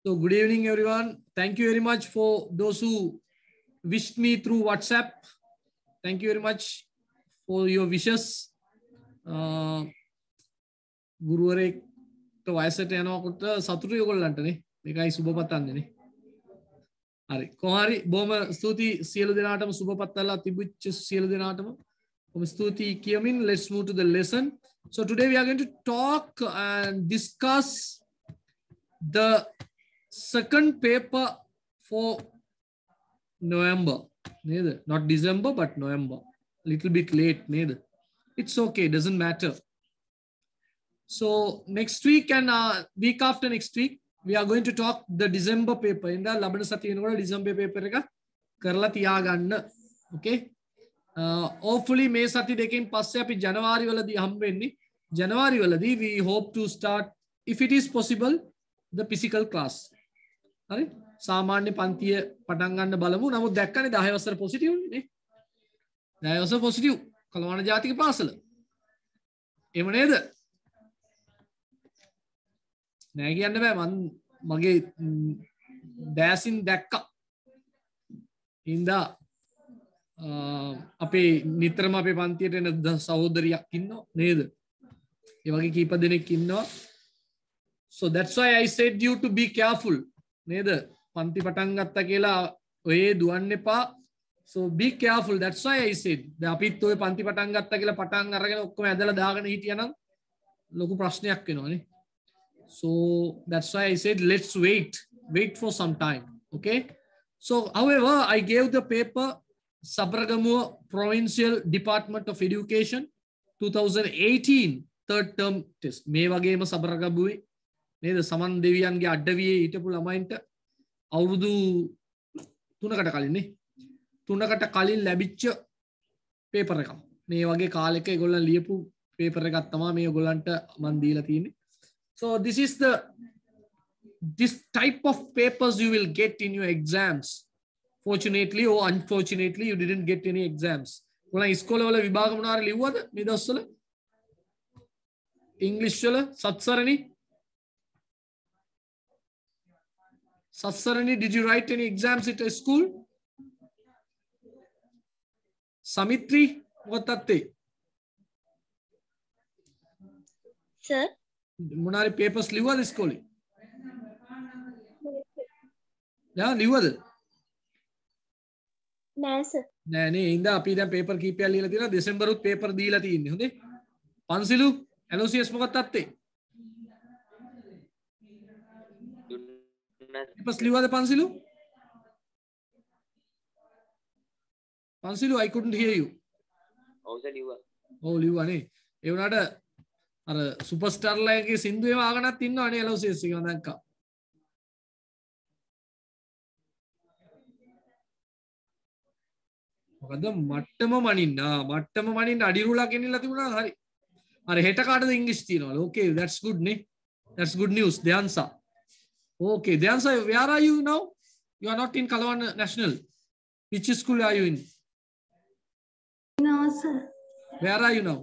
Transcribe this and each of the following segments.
So good evening, everyone. Thank you very much for those who wished me through WhatsApp. Thank you very much for your wishes. Guruwarek to වයසට යනකොට සතුටුයි ඔයගොල්ලන්ටනේ. මේකයි සුබපතන්නේ. හරි. කොහරි බොහොම ස්තුතියි සියලු දෙනාටම සුබපතලා තිබුච්ච සියලු දෙනාටම. බොහොම ස්තුතියි කියමින් let's move to the lesson. So today we are going to talk and discuss the second paper for November. Neither not December but November. Little bit late neither. It's okay, doesn't matter. So next week and week after next week we are going to talk the December paper. Inda labana sati wenakoda December paper එක කරලා තියාගන්න. Okay? Hopefully මේ සති දෙකෙන් පස්සේ අපි ජනවාරි වලදී හම් වෙන්නේ. ජනවාරි වලදී we hope to start, if it is possible, the physical class. හරි? සාමාන්‍ය පන්තිය පටන් ගන්න බලමු. නමුත් දැක්කනේ 10 වසර පොසිටිව් නේ. 10 වසර පොසිටිව් කලවණ ජාතික පාසල. එහෙම නේද? නෑ කියන්න බෑ මං මගේ දැසින් දැක්කා. ඉඳා අපේ නිතරම අපේ පන්තියට එන සහෝදරියක් ඉන්නවා නේද? ඒ වගේ කීප දෙනෙක් ඉන්නවා. So that's why I said you to be careful. නේද? පන්ති පටන් ගත්තා කියලා ඔය දුවන්න එපා. So be careful. That's why I said. දැන් අපිත් ඔය පන්ති පටන් ගත්තා කියලා පටන් අරගෙන ඔක්කොම ඇදලා දාගෙන හිටියනම් ලොකු ප්‍රශ්නයක් වෙනවනේ. So that's why I said let's wait for some time. Okay? So however, I gave the paper Sabaragamuwa Provincial Department of Education 2018 third term test. මේ වගේම සබරගමුවේ නේද සමන් දෙවියන්ගේ අඩවියේ හිටපු ළමයින්ට අවුරුදු 3කට කලින් නේ 3කට කලින් ලැබිච්ච පේපර් එකක්. මේ වගේ කාලෙක ඒගොල්ලන් ලියපු පේපර් එකක් තමයි මේ ඔයගොල්ලන්ට මම දීලා තියෙන්නේ. So this is this type of papers you will get in your exams. Fortunately or unfortunately you didn't get any exams. ඔයාලා ඉස්කෝලේ වල විභාග මොනවාරි ලිව්වද මේ දවස්වල? ඉංග්‍රීසි වල සත්සරණි Satsarani, did you write any exams at a school? Samitri, what are they? Sir? Munari papers liwa this school. Yeah, liwa. No, sir. Nee, inda api dan paper keep ya lila tina December ut paper dila tinne. Honde? Pansilu, LOCS mokat atte. Papers liwada Pansilu? Pansilu, I couldn't hear you. Also liwa. Oh, liwa ne. ඒ වුණාට අර superstar ලයිගේ සින්දු ඒව ආගනත් ඉන්නවනේ LOCS එක මම දැක්කා. මොකද මට්ටම මනින්න අඩිරුලක් ගෙනිලා තිබුණා හරි. අර හෙට කාටද ඉංග්‍රීසි තියනවලු. Okay, that's good නේ. That's good news. The answer. Okay, Deansa, where are you now? You are not in Kalawan National. Which school are you in? No, sir. Where are you now?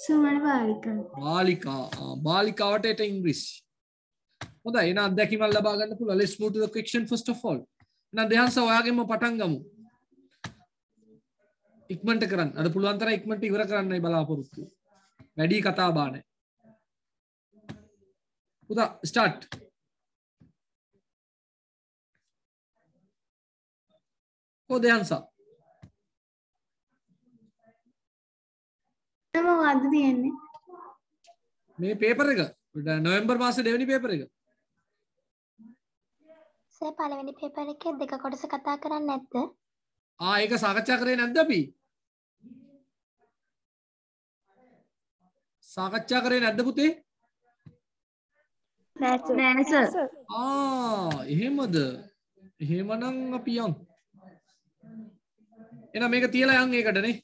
Sumana Balika. Balika. Balika, what is English? Oda, ena අත්දැකීමක් ලබා ගන්න පුළුවන්. Let's move to the question first of all. එහෙනම් Deansa ඔයාගෙම පටන් ගමු. ඉක්මනට කරන්න. අර පුළුවන් තරම් ඉක්මනට ඉවර කරන්නයි බලාපොරොත්තු. වැඩි කතා බහ නැහැ. Uda, start. Oh, the answer. මොකක්ද තියෙන්නේ? මේ පේපර් එක නොවැම්බර් මාසේ දෙවෙනි පේපර් එක. සර් පළවෙනි පේපර් එකේ දෙක කොටස කතා කරන්නේ නැද්ද? ඒක සාකච්ඡා කරේ නැද්ද අපි? සාකච්ඡා කරේ නැද්ද පුතේ? නෑ සර්. එහෙමද? එහෙමනම් අපි යන්. එහෙනම් මේක තියලා යන් ඒකටනේ.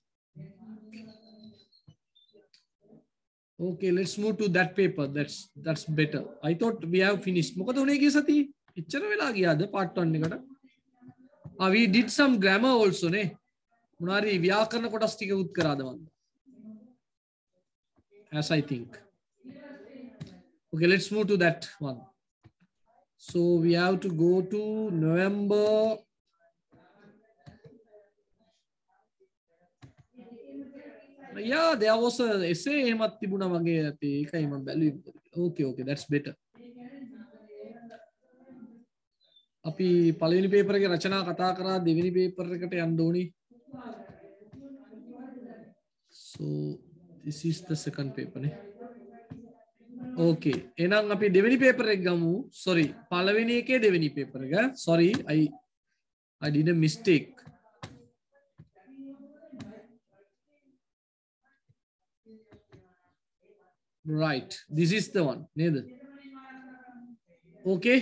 Okay, let's move to that paper. That's better. I thought we have finished. මොකද උනේ ගිය සතියේ? එච්චර වෙලා ගියාද part 1 එකට? We did some grammar also නේ. මොනාරි ව්‍යාකරණ කොටස් ටික උත් කරාද මන්ද? As I think. Okay, let's move to that one. So we have to go to November. Yeah, there was a essay එහෙමත් තිබුණා වගේ ඇති. ඒකයි මම බැලුවේ. Okay, that's better. අපි පළවෙනි පේපර් එකේ රචනා කතා කරා දෙවෙනි පේපර් එකට යන්න ඕනි. So this is the second paper නේ. Okay, එහෙනම් අපි දෙවෙනි පේපර් එක ගමු. Sorry, පළවෙනි එකේ දෙවෙනි පේපර් එක. Sorry, I did a mistake. Right, this is the one. නේද? Okay.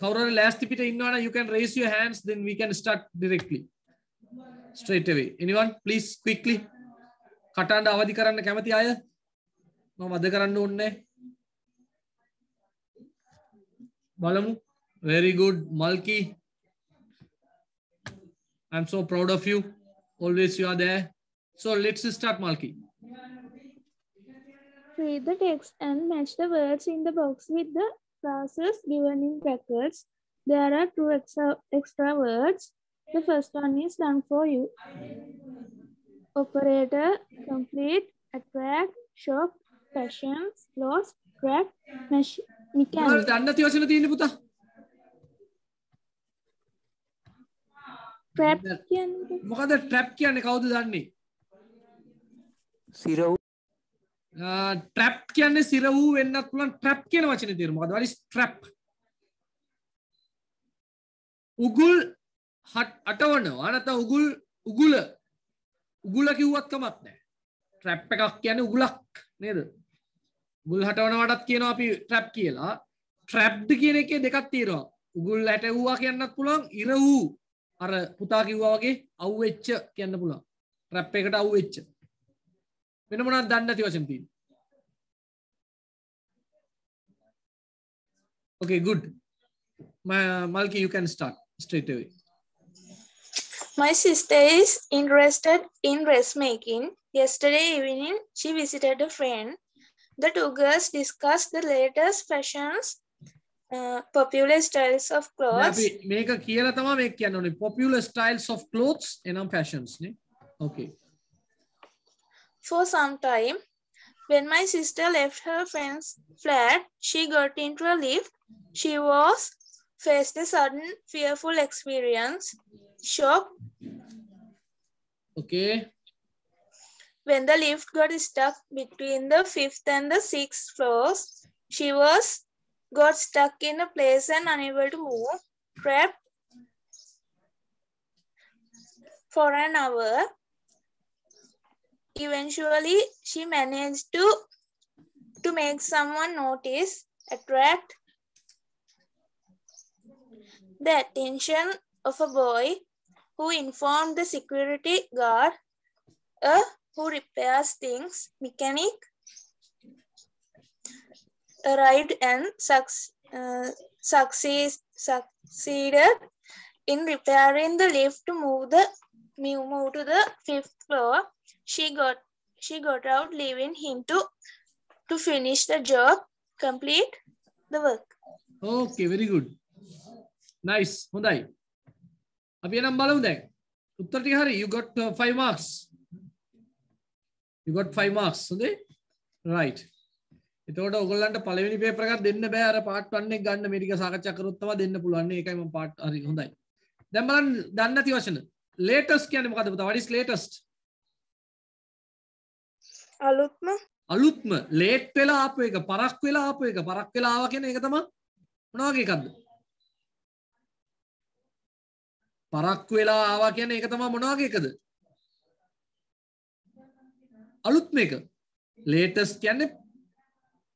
Kawrara last පිට ඉන්නවනම් you can raise your hands, then we can start directly. Straight away. Anyone, please, quickly. කටහඬ අවදි කරන්න කැමති අය? මම අද කරන්න ඕනේ. බලමු. Very good, Malki. I'm so proud of you. Always you are there. So let's start, Malki. Read the text and match the words in the box with the phrases given in brackets. There are two extra words. The first one is done for you. Operator, complete, attract, shop, fashions, loss, track, mechanic. දන්නේ නැති වචන තියෙන්නේ පුතා. Trap කියන්නේ මොකද trap කියන්නේ කවුද දන්නේ? සිරව් trap කියන්නේ සිර වූ වෙන්නත් පුළුවන්. trap කියන වචනේ තියෙන මොකද? what is trap? උගුල් අටවනවා නැත්නම් උගුල කිව්වත් කමක් නැහැ. trap එකක් කියන්නේ උගුලක් නේද? උගුල් හටවනවටත් කියනවා අපි trap කියලා. trapped කියන එකේ දෙකක් තියෙනවා. උගුල් හැටවුවා කියන්නත් පුළුවන්. ඉර වූ අර පුතා කිව්වා වගේ අවුෙච්ච කියන්න පුළුවන්. trap එකට අවුෙච්ච. වෙන මොනවද දන්නේ නැති වචන තියෙන්නේ? Okay, good. Malki, you can start straight away. My sister is interested in dressmaking. Yesterday evening, she visited a friend. The two girls discussed the latest fashions, popular styles of clothes. මේක කියලා තමයි මේක කියන්න ඕනේ. Popular styles of clothes එනම් fashions නේ. Okay. For some time, when my sister left her friend's flat, she got into a lift. She was faced a sudden fearful experience. Shock. Okay. When the lift got stuck between the 5th and the 6th floors, she got stuck in a place and unable to move, trapped for an hour. Eventually, she managed to make someone notice, attract the attention of a boy who informed the security guard, who repairs things, mechanic, arrived and succeeded in repairing the lift to move to the 5th floor. She got out, leaving him to finish the job, complete the work. Okay, very good. Nice. හොඳයි. අපි එනම් බලමු දැන්. උත්තර ටික හරි. You got 5 marks. You got 5 marks. හොඳේ? Right. එතකොට ඔයගොල්ලන්ට පළවෙනි පේපර් එකක් දෙන්න බෑ. අර part 1 එක ගන්න මේ ටික සාකච්ඡා කරොත් තමයි දෙන්න පුළුවන්. ඒකයි මම part හරි හොඳයි. දැන් බලන්න දන්නේ නැති වචන. Latest කියන්නේ මොකද්ද පුතා? What is latest? අලුත්ම ලේට් වෙලා ආපු එක පරක් වෙලා ආපු එක පරක් වෙලා ආවා කියන එක තමයි මොන වගේ එකක්ද? පරක් වෙලා ආවා කියන එක තමයි මොන වගේ එකද? අලුත්ම එක. ලේටස්ට් කියන්නේ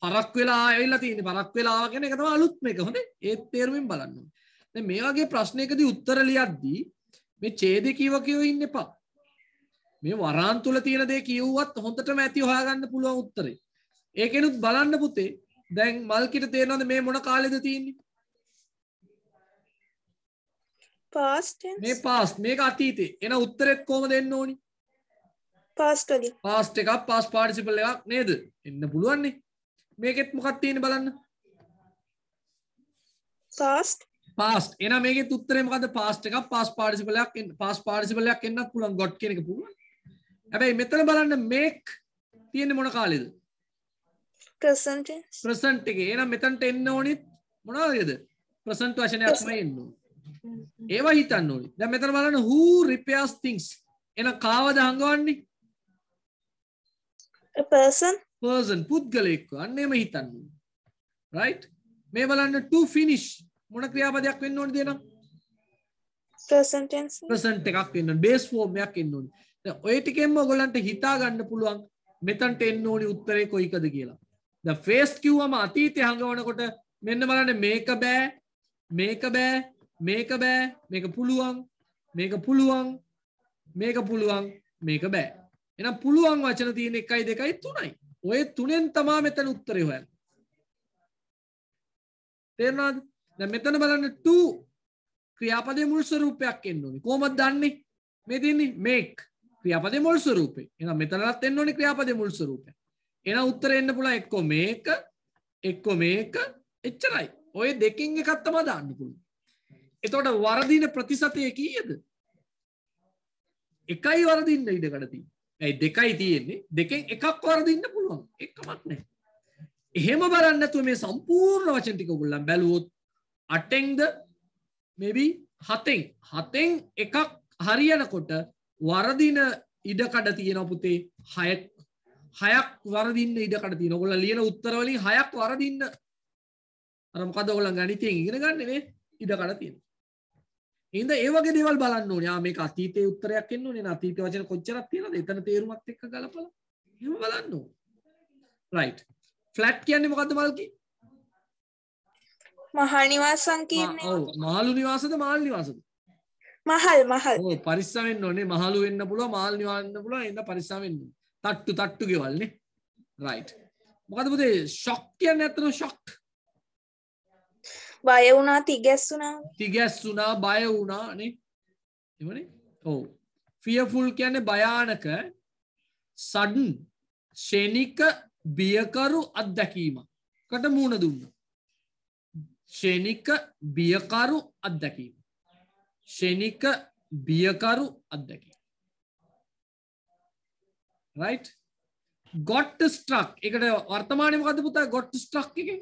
පරක් වෙලා ආවිල්ලා තියෙන්නේ පරක් වෙලා ආවා කියන එක තමයි අලුත්ම එක. හොඳේ? ඒ තේරුමින් බලන්න ඕනේ. දැන් මේ වගේ ප්‍රශ්නයකදී උත්තර ලියද්දී මේ ඡේදේ කියව ඉන්න එපා. මේ වරාන් තුල තියෙන දේ කියුවත් හොඳටම ඇති හොයාගන්න පුළුවන් උත්තරේ. ඒකෙනුත් බලන්න පුතේ. දැන් මල්කිට තේරෙනවද මේ මොන කාලෙද තියෙන්නේ? Past tense. මේ past මේක අතීතේ. එන උත්තරෙත් කොහමද එන්න ඕනි? Past වලින්. past එකක් past participle එකක් නේද? එන්න පුළුවන් නේ. මේකෙත් මොකක්ද තියෙන්නේ බලන්න. Past. past. එහෙනම් මේකෙත් උත්තරේ මොකද්ද? past එකක් past participle එකක් past participle එකක් එන්නත් පුළුවන් got කියන එක පුළුවන්. හැබැයි මෙතන බලන්න make තියෙන්නේ මොන කාලෙද? Present tense. present එකේ. එහෙනම් මෙතනට එන්න ඕනිත් මොනවද? present වචනයක්මයි එන්න ඕනේ. ඒවා හිතන්න ඕනේ. දැන් මෙතන බලන්න who repairs things. එහෙනම් කාවද හංගවන්නේ? A person. person පුද්ගලයෙක්ව. අන්න එහෙම හිතන්න ඕනේ. right? මේ බලන්න to finish මොන ක්‍රියාපදයක් වෙන්න ඕනද එහෙනම්? Present tense. present එකක් වෙන්න ඕනේ. base form එකක් එන්න ඕනේ. දැන් ඔය ටිකෙන්ම ඔයගොල්ලන්ට හිතා ගන්න පුළුවන් මෙතනට එන්න ඕනි උත්තරේ කොයිකද කියලා. දැන් face කිව්වම අතීතේ හංගවනකොට මෙන්න බලන්න මේක බෑ මේක බෑ මේක බෑ මේක පුළුවන් මේක පුළුවන් මේක පුළුවන් මේක බෑ. එහෙනම් පුළුවන් වචන තියෙන 1 2 3යි. ඔය තුනෙන් තමයි මෙතන උත්තරේ හොයන්නේ. තේරුණාද? දැන් මෙතන බලන්න to ක්‍රියාපදයේ මුල් ස්වරූපයක් එන්න ඕනේ. කොහොමද දන්නේ? මේ තියෙන්නේ make ක්‍රියාපදයේ මුල් ස්වරූපේ. එහෙනම් මෙතනවත් එන්න ඕනේ ක්‍රියාපදයේ මුල් ස්වරූපය. එහෙනම් උත්තරේ එන්න පුළුවන් එක්ක මේක එච්චරයි. ඔය දෙකෙන් එකක් තමයි දාන්න පුළුවන්. එතකොට වරදින ප්‍රතිශතය කීයද? එකයි වරදින්න ඉඩකඩ තියෙන්නේ. ඇයි දෙකයි තියෙන්නේ? දෙකෙන් එකක් වරදින්න පුළුවන්. එකමක් නැහැ. එහෙම බලන්න නැතුව මේ සම්පූර්ණ වචන ටික ඔයගොල්ලන් බැලුවොත් 8ෙන්ද maybe 7ෙන් එකක් හරියනකොට වරදින ඉඩකඩ තියෙනවා පුතේ 6ක් වරදින්න ඉඩකඩ තියෙනවා. ඔයගොල්ලන් ලියන උත්තර වලින් 6ක් වරදින්න අර මොකද ඔයගොල්ලන් ගණිතයෙන් ඉගෙන ගන්න නේ ඉඩකඩ තියෙනවා. එහෙනම් ඒ වගේ දේවල් බලන්න ඕනේ. මේක අතීතයේ උත්තරයක් එන්න ඕනේ. නේ අතීත වචන කොච්චරක් තියෙනවද? එතන තේරුමත් එක්ක ගලපලා. එහෙම බලන්න ඕනේ. right. flat කියන්නේ මොකද්ද මල්කි? මහල් නිවාස සංකීර්ණය. ඔව් මහලු නිවාසද මාල් නිවාසද? මහල්. ඔව් පරිස්සම් වෙන්න ඕනේ. මහලු වෙන්න පුළුවන් මාල් නිවාස වෙන්න පුළුවන්. එහෙනම් පරිස්සම් වෙන්න ඕනේ. තට්ටු ගෙවල් නේ. right. මොකද්ද පුතේ shock කියන්නේ අතන shock? බය වුණා තිගැස්සුණා බය වුණා නේ එවනේ. ඔව් fearful කියන්නේ භයානක sudden ෂණික බියකරු අත්දැකීමකට මුහුණ දුන්නා. ෂණික බියකරු අත්දැකීම. ෂණික බියකරු අත්දැකීම. right. got struck එකට වර්තමානයේ මොකද්ද පුතා got struck එකේ?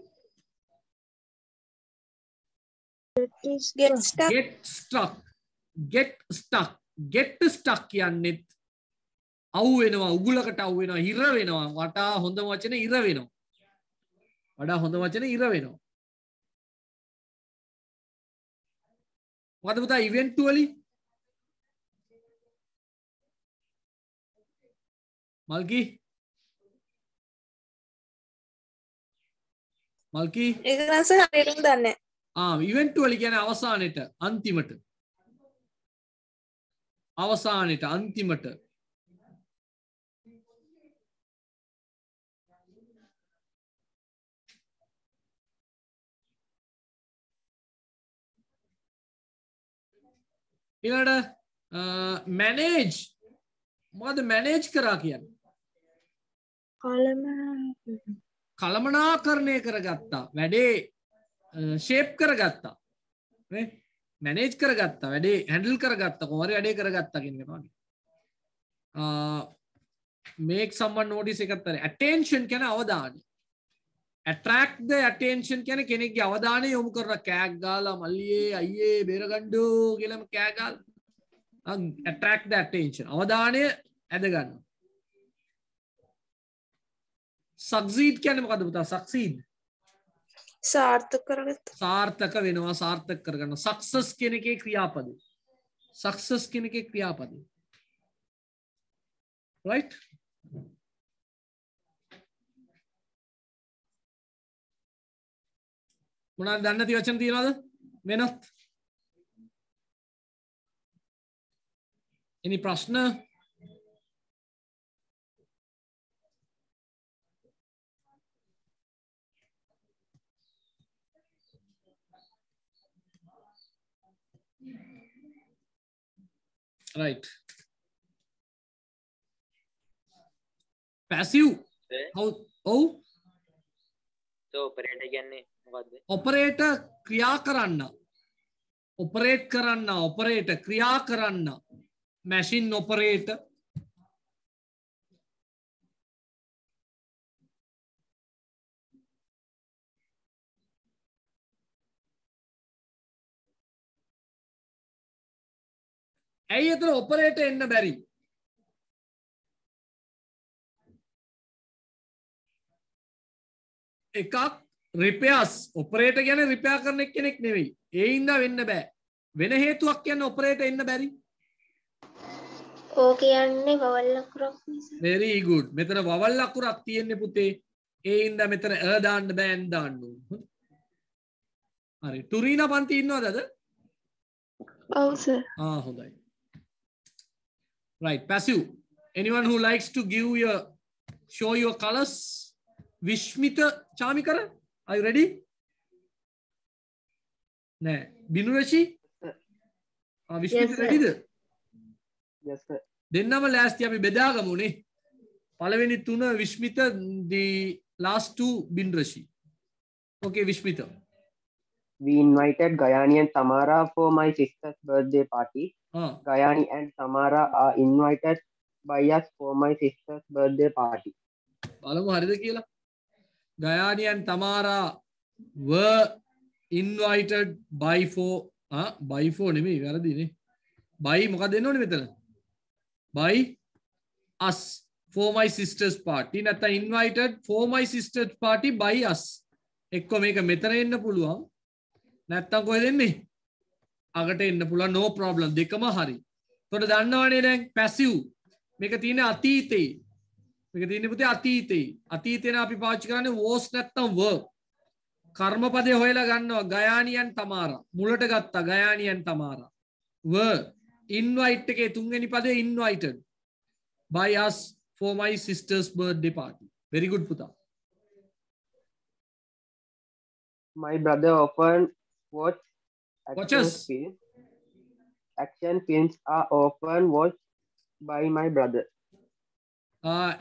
get stuck කියන්නේ අවු වෙනවා උගුලකට අවු වෙනවා හිර වෙනවා වඩා හොඳ වචන ඉර වෙනවා මොකද පුතා eventually මල්කි ඒක නම් සර් හරියටම දන්නේ නැහැ. eventually කියන්නේ අවසානෙට අන්තිමට ඊළඟට manage මොකද manage කරා කියන්නේ? කළමනාකරණය කරගත්තා වැඩේ shape කරගත්තා නේ manage කරගත්තා වැඩේ handle කරගත්තා කොහොම හරි වැඩේ කරගත්තා කියන එක තමයි make someone notice එකත් තමයි attention කියන්නේ අවධානය attract the attention කියන්නේ කෙනෙක්ගේ අවධානය යොමු කරන කෑග් ගාලා මල්ලියේ අයියේ බේරගන්නෝ කියලාම කෑ ගාලා attract the attention අවධානය ඇද ගන්නවා succeed කියන්නේ මොකද්ද පුතා succeed සාර්ථක වෙනවා සාර්ථක කරගන්න success කියන එකේ ක්‍රියාපදේ right මොනවද දන්නේ නැති වචන තියනවද වෙනත් any ප්‍රශ්න right passive how So operator කියන්නේ මොකද්ද? operator ක්‍රියා කරන්න. operate කරන්න operator ක්‍රියා කරන්න. machine operator. ඇයි එතන operator එන්න බැරි? එකක් repairs operator කියන්නේ repair කරන කෙනෙක් නෙවෙයි. ඒ ඉඳලා වෙන්න බෑ. වෙන හේතුවක් කියන්නේ operator එන්න බැරි. ඕක කියන්නේ වවල් ලකුරක් නිසා. very good. මෙතන වවල් ලකුරක් තියෙන්නේ පුතේ. ඒ ඉඳලා මෙතන දාන්න බෑ n දාන්න ඕන. හරි. තුරීනා පන්ති ඉන්නවද අද? ඔව් සර්. හොඳයි. Right, passive. Anyone who likes to show your colors? Vishmita Chamikara, are you ready? No. Binurashi? Vishmita, Yes, ready? Yes, sir. Dennama last yapi bedagamu ne. Palaveni tuna Vishmita, the last two Binurashi. Okay, Vishmita. We invited Gayani and Tamara for my sister's birthday party. Gayani and Tamara are invited by us for my sister's birthday party. Balamu harida kiyala. Gayani and Tamara were invited by නෙමෙයි වැරදි නේ. by මොකක්ද දෙන්න ඕනේ මෙතන? by us for my sister's party. නැත්නම් invited for my sister's party by us. එක්ක මේක මෙතන එන්න පුළුවන්. නැත්තම් කොහෙද එන්නේ? අගට එන්න පුළුවන් no problem දෙකම හරි. එතකොට දන්නවනේ දැන් passive මේක තියෙන්නේ අතීතේ. මේක තියෙන්නේ පුතේ අතීතේ. අතීතේන අපි පාවිච්චි කරන්නේ was නැත්තම් were. කර්මපදේ හොයලා ගන්නවා ගයානි and තමාරා. මුලට ගත්තා ගයානි and තමාරා. were invite එකේ තුන්වෙනි පදේ invited by us for my sister's birthday party. Very good පුතා. My brother often watches. Action films are often watched by my brother.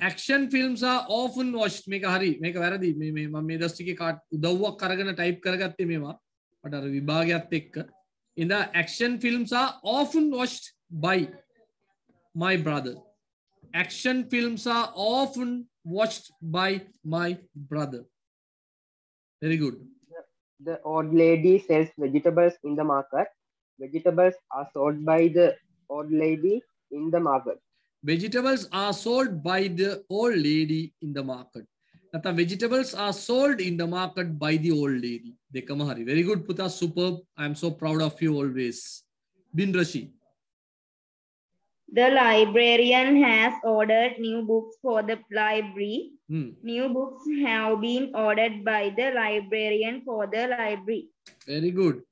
Action films are often watched. මේක හරි. මේක වැරදි. මම මේ දස්තිකේ උදව්වක් අරගෙන ටයිප් කරගත්තේ මේවා. මට අර විභාගයත් එක්ක. ඉඳ action films are often watched by my brother. Action films are often watched by my brother. Very good. The old lady sells vegetables in the market. Vegetables are sold by the old lady in the market. Vegetables are sold by the old lady in the market. Nata vegetables are sold in the market by the old lady. Dekama hari. Very good, Puta. Superb. I am so proud of you always. Bin Rashi. The librarian has ordered new books for the library. New books have been ordered by the librarian for the library. Very good.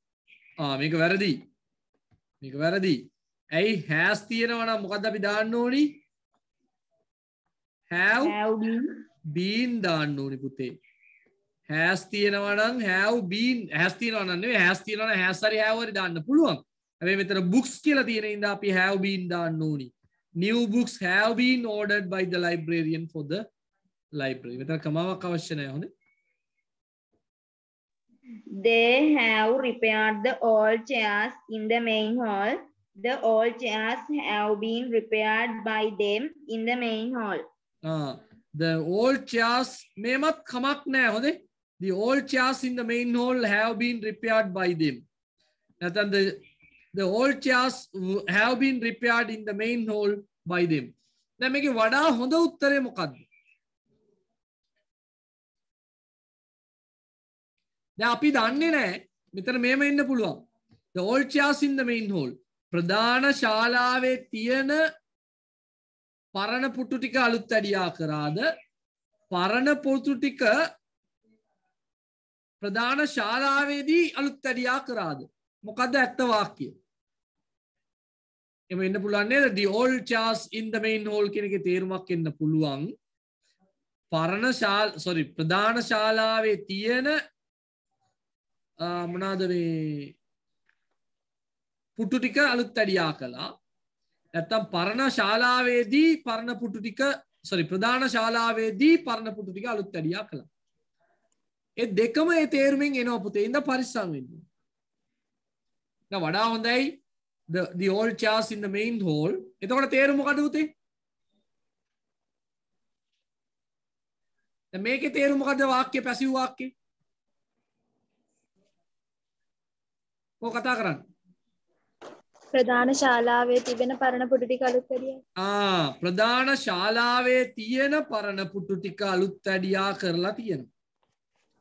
මේක වැරදි. මේක වැරදි. ඇයි has තියෙනවා නම් මොකද්ද අපි දාන්න ඕනි? have been දාන්න ඕනි පුතේ. has තියෙනවා නම් have been has තියෙනවා නම් නෙවෙයි has තියෙනවා නම් has හරි have හරි දාන්න පුළුවන්. හැබැයි මෙතන books කියලා තියෙන ඉඳලා අපි have been දාන්න ඕනි. New books have been ordered by the librarian for the library. මෙතන කමාවක් අවශ්‍ය නැහැ හොඳේ. They have repaired the old chairs in the main hall. The old chairs have been repaired by them in the main hall. The old chairs මේමත් කමක් නැහැ හොඳේ. The old chairs in the main hall have been repaired by them. නැත්නම් the old chairs have been repaired in the main hall by them. දැන් මේකේ වඩා හොඳ උත්තරේ මොකක්ද? දැන් අපි දන්නේ නැහැ. මෙතන මේම ඉන්න පුළුවන්. The old chairs in the main hall. ප්‍රධාන ශාලාවේ තියෙන පරණ පුටු ටික අලුත් ඇඩියා කරාද? පරණ පුටු ටික ප්‍රධාන ශාලාවේදී අලුත් ඇඩියා කරාද? මොකද්ද ඇත්ත වාක්‍යය? එමෙ ඉන්න පුළුවන් නේද? The old chairs in the main hall කියන එකේ තේරුමක් එන්න පුළුවන්. ප්‍රධාන ශාලාවේ තියෙන මොනවාද මේ පුටු ටික අලුත් ඇඩියා කළා. නැත්තම් පරණ ශාලාවේදී පරණ පුටු ටික ප්‍රධාන ශාලාවේදී පරණ පුටු ටික අලුත් ඇඩියා කළා. ඒ දෙකම ඒ තේරුමින් එනවා පුතේ. ඉඳ පරිස්සම් වෙන්න. දැන් වඩා හොඳයි the old chairs in the main hall. එතකොට තේරුම මොකද පුතේ? දැන් මේකේ තේරුම මොකද වාක්‍ය පැසිව් වාක්‍ය? කො කතා කරන්නේ? ප්‍රධාන ශාලාවේ තිබෙන පරණ පුටු ටික අලුත් වැඩියා. ප්‍රධාන ශාලාවේ තියෙන පරණ පුටු ටික අලුත් වැඩියා කරලා තියෙනවා.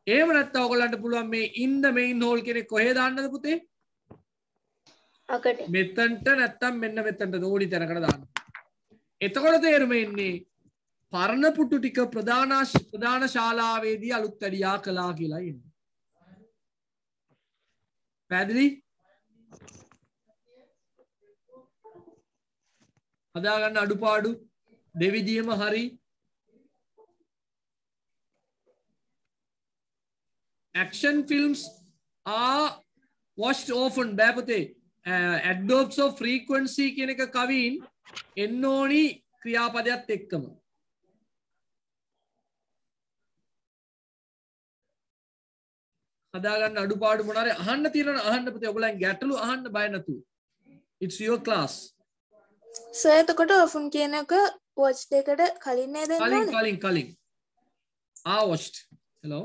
එහෙම නැත්නම් ඔයගොල්ලන්ට පුළුවන් මේ in the main hall කෙනෙක් කොහෙ දාන්නද පුතේ? අකට. මෙතනට නැත්නම් මෙන්න මෙතනට ඕනි තැනකට දාන්න. එතකොට තේරුම එන්නේ පරණ පුටු ටික ප්‍රධාන ශාලාවේදී අලුත් වැඩියා කළා කියලා එන්නේ. පැහැදිලි? හදාගන්න අඩුපාඩු දෙවිදියම හරි. Action films are watched often. බෑපතේ adverbs of frequency කියන එක කවින් එන්න ඕනි ක්‍රියාපදයක් එක්කම. හදාගන්න අඩුපාඩු මොනාරි අහන්න තියෙනවා අහන්න පුතේ. ඔයගොල්ලන් ගැටලු අහන්න බය නැතුව. It's your class. සර් එතකොට often කියන එක watch දෙකට කලින් නේද එන්නේ? කලින්. watched. Hello.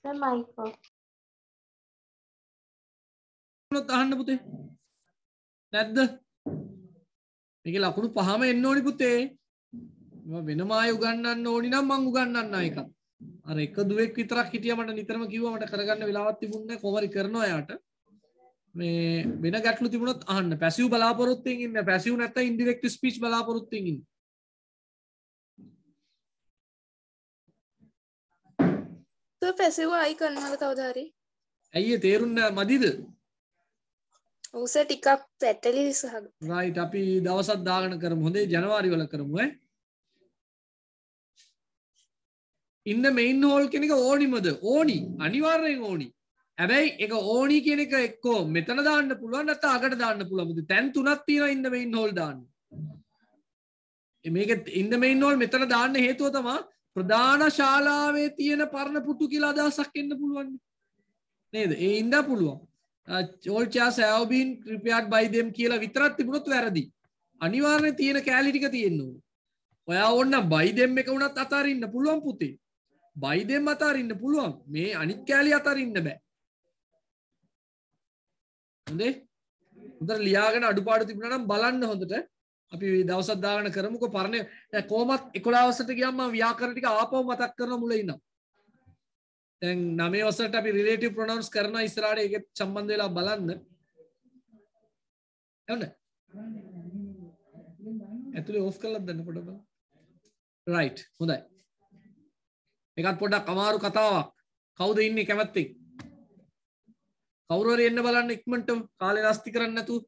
The mic off. අහන්න පුතේ. නැද්ද? මේකේ ලකුණු පහම එන්න ඕනි පුතේ. මම වෙනම ආයෙ උගන්වන්න ඕනි නම් මං උගන්වන්න එකක්. අර එක දුවෙක් විතරක් හිටියා මට නිතරම කිව්වා මට කරගන්න වෙලාවක් තිබුණේ නැහැ. කොහොමරි කරනවා එයාට. මේ වෙන ගැටලු තිබුණොත් අහන්න. පැසිව් බලාපොරොත්තුෙන් ඉන්න. පැසිව් නැත්නම් ඉන්ඩිරෙක්ට් ස්පීච් බලාපොරොත්තුෙන් ඉන්න. તો පැසිව් ආයි කරනවද කවුද හරි? ඇයි ඒ තේරුන්නේ මදිද? ඔව් සර් ටිකක් පැටලි සහග. රයිට් අපි දවසක් දාගෙන කරමු. හොඳේ ජනවාරි වල කරමු ඈ. in the main hall කියන එක ඕනිමද? ඕනි. අනිවාර්යෙන් ඕනි. හැබැයි ඒක ඕනි කියන එක එක්කෝ මෙතන දාන්න පුළුවන් නැත්නම් අගට දාන්න පුළුවන්. තැන් තුනක් තියෙනවා in the main hall දාන්න. මේක in the main hall මෙතන දාන්න හේතුව තමයි ප්‍රධාන ශාලාවේ තියෙන පරණ පුටු කියලා අදහසක් එන්න පුළුවන් නේද? ඒ ඉඳලා පුළුවන්. all chairs have been prepared by them කියලා විතරක් තිබුණොත් වැරදි. අනිවාර්යෙන් තියෙන කැලී ටික තියෙන්න ඕනේ. ඔයා ඕන්න by them එක උනත් අතාරින්න පුළුවන් පුතේ. by them අතාරින්න පුළුවන්. මේ අනිත් කැලී අතාරින්න බෑ. හොඳේ? හොඳට ලියාගෙන අඩුපාඩු තිබුණා නම් බලන්න හොඳට. අපි දවසක් දාගෙන කරමුකෝ පරණ කොහමත් 11 වසරට ගියාම මම ව්‍යාකරණ ටික ආපහු මතක් කරන මුල ඉන්නවා. දැන් 9 වසරට අපි රිලේටිව් ප්‍රොනවුන්ස් කරනවා ඉස්සරහට ඒකත් සම්බන්ධ වෙලා බලන්න. එන්න. ඇතුලේ ඕෆ් කරලා දෙන්න පොඩ්ඩක් බලන්න. රයිට් හොඳයි. මේකත් පොඩ්ඩක් අමාරු කතාවක්. කවුද ඉන්නේ කැමැත්තෙන්? කවුරු හරි එන්න බලන්න ඉක්මනට කාලේ නාස්ති කරන්නේ නැතුව.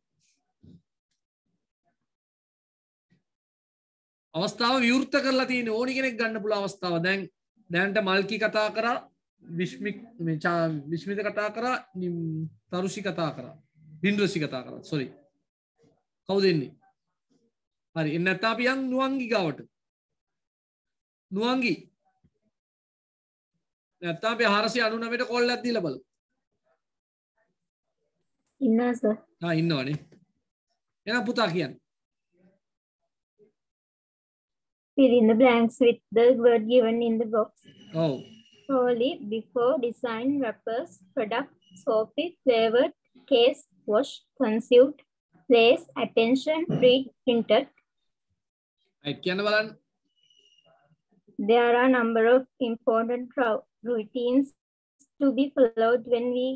අවස්ථාව විවෘත කරලා තියෙන ඕනි කෙනෙක් ගන්න පුළුවන් අවස්ථාව. දැන්ට මල්කි කතා කරා, විශ්මිත කතා කරා, තරුෂි කතා කරා, බින්දුෂි කතා කරා. සෝරි. කවුද එන්නේ? හරි. එන්න නැත්නම් අපි යන් නුවන්ගි ගාවට. නුවන්ගි. නැත්නම් අපි 499ට කෝල් එකක් දීලා බලමු. ඉන්නවා සර්. ඉන්නවනේ. එහෙනම් පුතා කියන්න. Fill in the blanks with the word given in the box. Oh. thoroughly before design wrappers, product, soapy, flavored, case, wash, consumed, place, attention, read, printed. right කියන්න බලන්න. There are a number of important routines to be followed when we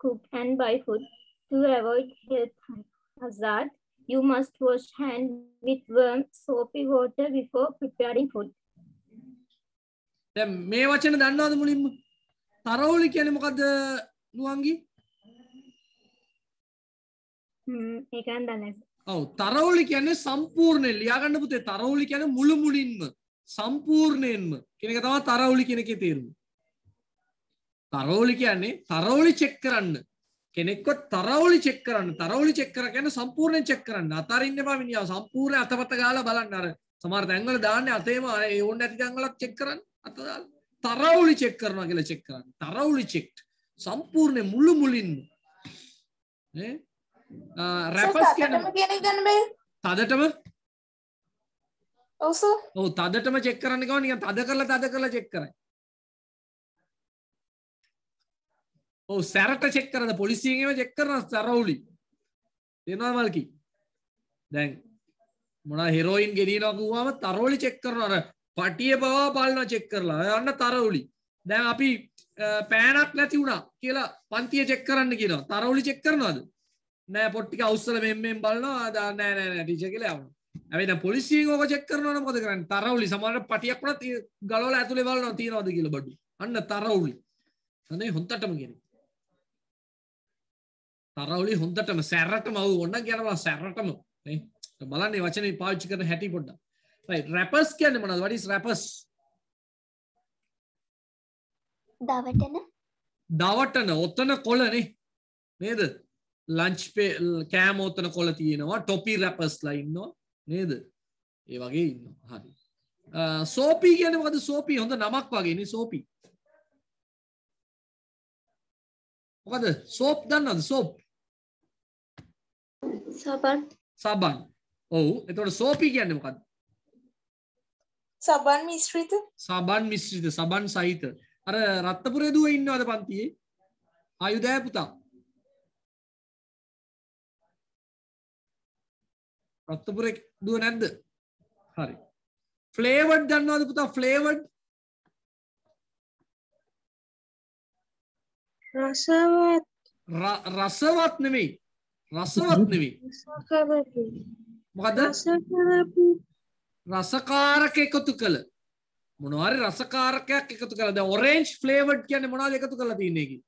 cook and buy food. To avoid health hazard, you must wash hands with warm, soapy water before preparing food. දැන් මේ වචන දන්නවද මුලින්ම? thoroughly කියන්නේ මොකද්ද නුවන්ගි? ඒක නම් දන්නේ නැහැ. ඔව් thoroughly කියන්නේ සම්පූර්ණයෙන් ලියා ගන්න පුතේ. thoroughly කියන්නේ මුළු මුලින්ම සම්පූර්ණයෙන්ම කියන එක තමයි thoroughly කියන එකේ තේරුම. thoroughly කියන්නේ thoroughly check කරන්න. කෙනෙක්ව thoroughly check කරන්න. thoroughly check කර කියන්නේ සම්පූර්ණයෙන් check කරන්න. අතරින්න එපා මිනිහා. සම්පූර්ණ අතපත ගාලා බලන්න. අර සමහර තැන්වල දාන්නේ අතේම ඒ ඕන නැති තැන් වලත් check කරන්න. අත දාලා thoroughly check කරනවා කියලා check කරන්න. thoroughly checked. සම්පූර්ණ මුළු මුලින්ම. නේ? rappers කියන්නේ තදටම ඔව් සර්. ඔව් තදටම check කරන්න ගියාම නිකන් තද කරලා check කරයි. ඔව් සැරට check කරනද පොලිසියෙන් ඒව check කරනවා thoroughly. තේරෙනවද මල්කි? දැන් මොනවා හෙරෝයින් ගෙනියනවා කිව්වම thoroughly check කරනවා. අර පටිය පවා බලනවා check කරලා. යන්න thoroughly. දැන් අපි පෑනක් නැති වුණා කියලා පන්තිය check කරන්න කියනවා. thoroughly check කරනවද? නෑ පොත් ටික අවුස්සලා මෙම්මෙන් බලනවා. නෑ ටීචර් කියලා යවනවා. හැබැයි දැන් පොලිසියෙන් ඕක check කරනවා නම් මොකද කරන්නේ? thoroughly සමහරවිට පටියක් වුණත් ගලවලා ඇතුලේ බලනවා තියනවද කියලා බඩු. අන්න thoroughly. හොඳයි හොන්දටම කියන්නේ. thoroughly හොන්දටම සැරටම ඔව් ඕන කියනවා සැරටම නේ. බලන්න මේ වචනේ පාවිච්චි කරන හැටි පොඩ්ඩක්. right rappers කියන්නේ මොනවද? what is rappers? දවටන ඔතන කොළනේ නේද? ලන්ච් කෑම ඔතන කොළ තියෙනවා. ටොපි රැපර්ස්ලා ඉන්නවා නේද? ඒ වගේ ඉන්නවා. හරි. සෝපි කියන්නේ මොකද? සෝපි හොඳ නමක් වගේ නේ සෝපි. මොකද? සෝප් දන්නවද? සෝප්. සබන්. ඔව්. එතකොට සෝපි කියන්නේ මොකද්ද? සබන් මිශ්‍රිත. සබන් මිශ්‍රිත. සබන් සහිත. අර රත්නපුරේ දුව ඉන්නවද පන්තියේ? ආයුධය පුතා. රත්නපුරේ දුව නැද්ද? හරි. ෆ්ලේවර්ඩ් දන්නවද පුතා? ෆ්ලේවර්ඩ්. රසවත් නෙමෙයි. මොකද? රසකාරක එකතු කළ. මොනවා හරි රසකාරකයක් එකතු කළා. දැන් ඔරෙන්ජ් ෆ්ලේවර්ඩ් කියන්නේ මොනවද එකතු කරලා තියෙන්නේ ඒකේ?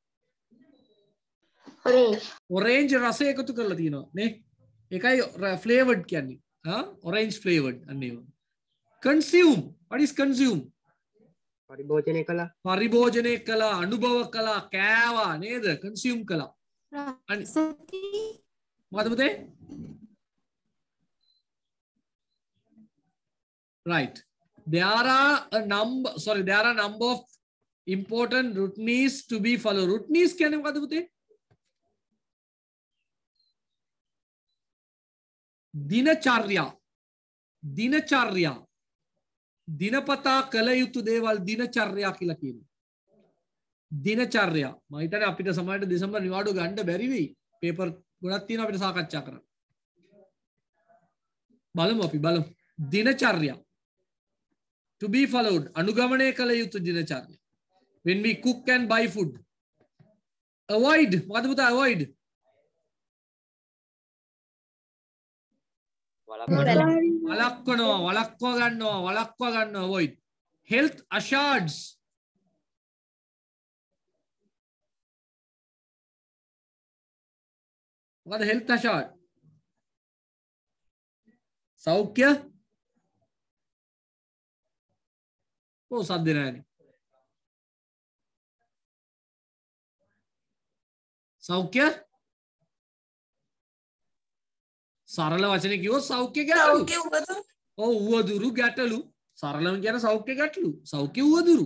ඔරෙන්ජ් රසය එකතු කරලා තියෙනවා නේ. ඒකයි ෆ්ලේවර්ඩ් කියන්නේ. ඔරෙන්ජ් ෆ්ලේවර්ඩ් අන්න ඒව. consume. what is consume? පරිභෝජනය කළා. පරිභෝජනය කළා, අනුභව කළා, කෑවා නේද? consume කළා. මොකද පුතේ? right. There are a number of important routines to be followed. routines කියන්නේ මොකද පුතේ? දිනචර්යා දිනපතා කළ යුතු දේවල් දිනචර්යා කියලා කියනවා. දිනචර්යා මම හිතන්නේ අපිට සමහරට දෙසැම්බර් නිවාඩුව ගන්න බැරි වෙයි. පේපර් ගොඩක් තියෙනවා අපිට සාකච්ඡා කරන්න. බලමු. දිනචර්යා to be followed. අනුගමනය කළ යුතු දිනචර්යා. when we cook and buy food. avoid. මොකද පුතා avoid? වළක්වා ගන්නවා avoid. health hazards. මොකද health hazard? සෞඛ්‍ය සද්ද නැහැනේ. සෞඛ්‍ය සරල වචනේ කිව්වොත් සෞඛ්‍ය ගැටලු. ඔව් උවදුරු ගැටලු. සරලම කියන සෞඛ්‍ය ගැටලු. සෞඛ්‍ය උවදුරු.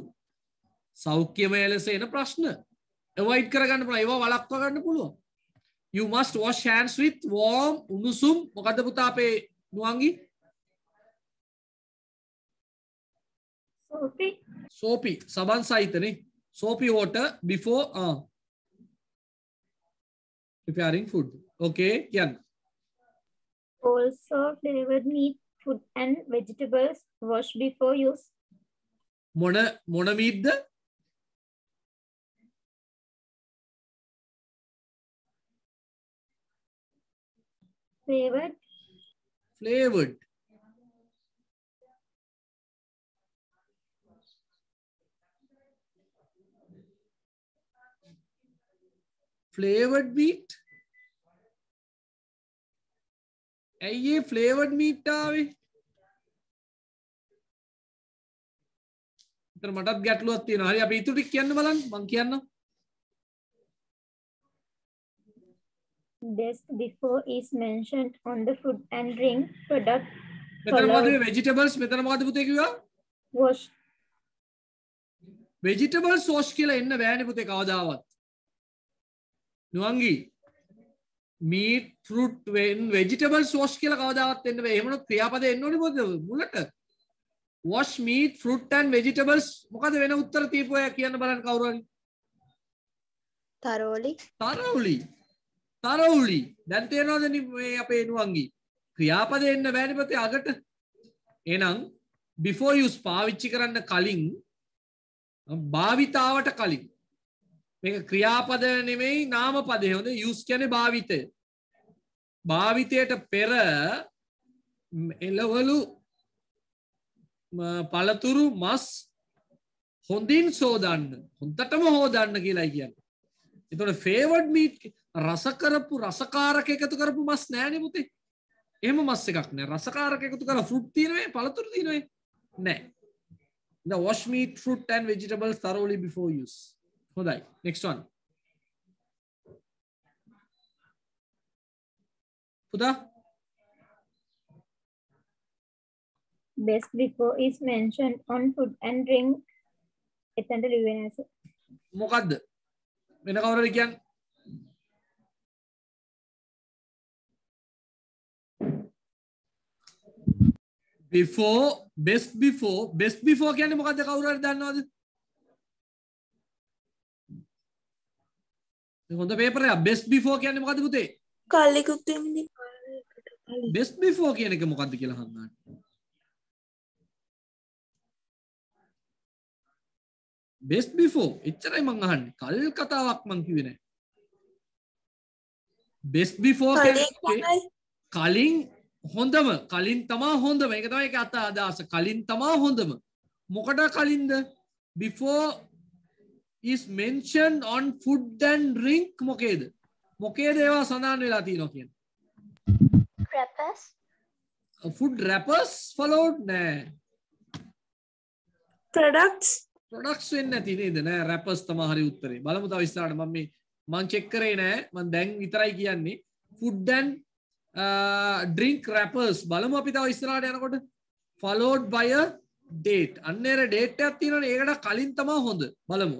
සෞඛ්‍යමය ලෙස එන ප්‍රශ්න අවොයිඩ් කරගන්න පුළුවන්. ඒවා වළක්වා ගන්න පුළුවන්. You must wash hands with warm උණුසුම් මොකද්ද පුතා අපේ නුවන්ගි? සෝපි සබන් සහිතනේ. soapy water before preparing food. Okay, Kian. Also, flavored meat, food, and vegetables wash before use. Mona meat the Flavored. Flavored. Flavored meat. ये flavored meat आवे. तर मटत ගැටලුවක් තියෙනවා. හරි අපි ඊටු ටික කියන්න බලන්න. මං කියන්නම්. Best before is mentioned on the food and drink product. මෙතන මොකද vegetables මෙතන මොකද පුතේ කිව්වා? Wash. Vegetables wash කියලා එන්න බෑනේ පුතේ කවදාවත්. නුවන්ගි meat fruit vegetables wash කියලා කවදාවත් එන්න බෑ. එහෙමනොත් ක්‍රියාපද එන්න ඕනේ මොකද මුලට? Wash meat fruit and vegetables මොකද වෙන උත්තර තීපු අය කියන්න බලන්න කවුරු හරි? thoroughly දැන් තේරෙනවද මේ අපේ නුවන්ගි ක්‍රියාපද එන්න බෑනේ පුතේ අගට. එහෙනම් before use පාවිච්චි කරන්න කලින් භාවිතාවට කලින් මේක ක්‍රියාපද නෙමෙයි නාම පදේ. හොඳ use කියන්නේ භාවිතය. භාවිතයට පෙර එළවලු පළතුරු මස් හොඳින් සෝදන්න හොඳටම හොදන්න කියලායි කියන්නේ. එතකොට favored meat රස කරපු රසකාරක එකතු කරපු මස් නෑනේ පුතේ. එහෙම මස් එකක් නෑ. රසකාරක එකතු කරලා fruit තියෙනවේ පළතුරු තියෙනවේ නෑ. The wash meat fruit and vegetables thoroughly before use. හොඳයි. Next one. පුතා Best before is mentioned on food and drink. එතනට ලියවෙන ඇස. මොකද්ද? වෙන කවුරුද කියන්නේ? before best before කියන්නේ මොකද්ද කවුරු හරි දන්නවද? මේ හොඳ පේපර් එක best before කියන්නේ මොකද්ද පුතේ? කල්ලිකුත් වෙන්නේ. best before කියන එක මොකද්ද කියලා අහන්න. best before එච්චරයි මං අහන්නේ. කල් කතාවක් මං කිව්වේ නෑ. best before කියන්නේ කලින් හොඳම කලින් තමා හොඳම. ඒක තමයි ඒක අදහස. කලින් තමා හොඳම. මොකට කලින්ද? before is mentioned on food and drink මොකේද? මොකේද ඒවා සඳහන් වෙලා තියෙනවා කියන්නේ? wrappers. food wrappers followed නෑ. products වෙන්නේ නැති නේද? නෑ wrappers තමයි හරි උත්තරේ. බලමු තව ඉස්සරහට මම චෙක් කරේ නෑ. මම දැන් විතරයි කියන්නේ food and drink wrappers. බලමු අපි තව ඉස්සරහට යනකොට followed by a date. අන්න ඒර date එකක් තියෙනවනේ. ඒකට කලින් තමයි හොඳ. බලමු.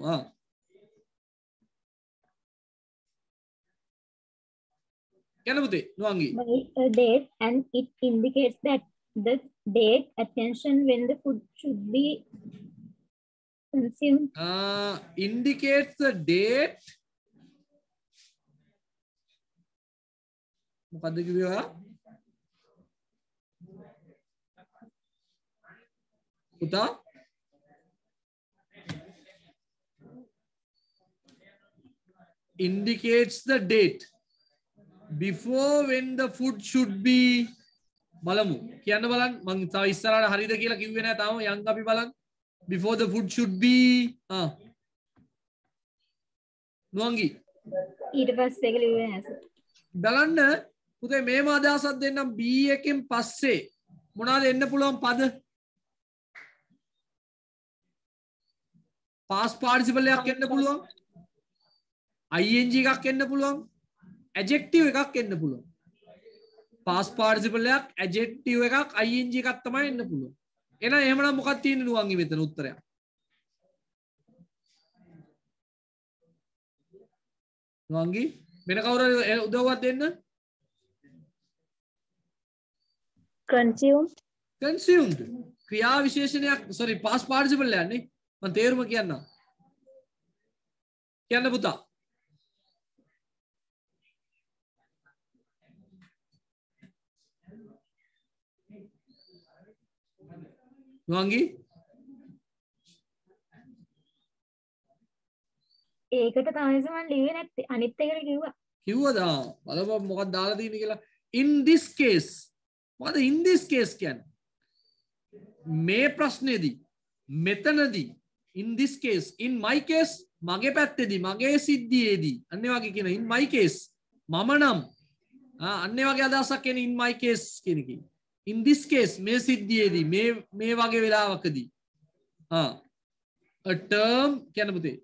කියන්න පුතේ නුවන්ගි. By a date and it indicates that the date attention when the food should be consumed. Indicates the date. මොකද්ද කිව්වා? පුතා indicates the date before when the food should be. බලමු කියන්න බලන්න. මම තව ඉස්සරහට හරියද කියලා කිව්වේ නෑ තාම. යන් අපි බලන්න. before the food should be නුවන්ගි ඊට පස්සේ ඒක ලියවෙන ඇස. බලන්න පුතේ මේම අදහසක් දෙන්නම්. B එකෙන් පස්සේ මොනවාද එන්න පුළුවන් පද? past participle එකක් එන්න පුළුවන්. ing එකක් එන්න පුළුවන්. adjective එකක් එන්න පුළුවන්. past participle එකක් adjective එකක් ing එකක් තමයි එන්න පුළුවන්. එහෙනම් එහෙමනම් මොකක්ද තියෙන්නේ නුවන්ගි මෙතන උත්තරයක්? නුවන්ගි වෙන කවුරු උදව්වක් දෙන්න? consumed ක්‍රියා විශේෂණයක් sorry past participle එකක් නේ. මම තේරුම කියන්නම්. කියන්න පුතා. නුවන්ගි ඒකට තමයි මම ලිව්වේ නැත්තේ අනිත් එකට කිව්වා. කිව්වද? බලපන් මොකක්ද දාලා තියෙන්නේ කියලා. In this case මොකද in this case කියන්නේ? මේ ප්‍රශ්නේදී මෙතනදී in this case in my case මගේ පැත්තේදී මගේ සිද්ධියේදී අන්නේ වගේ කියන in my case මම නම් අන්නේ වගේ අදහසක් එන in my case කියන එකේ in this case මේ සිද්ධියේදී මේ වගේ වෙලාවකදී a term කියන පුතේ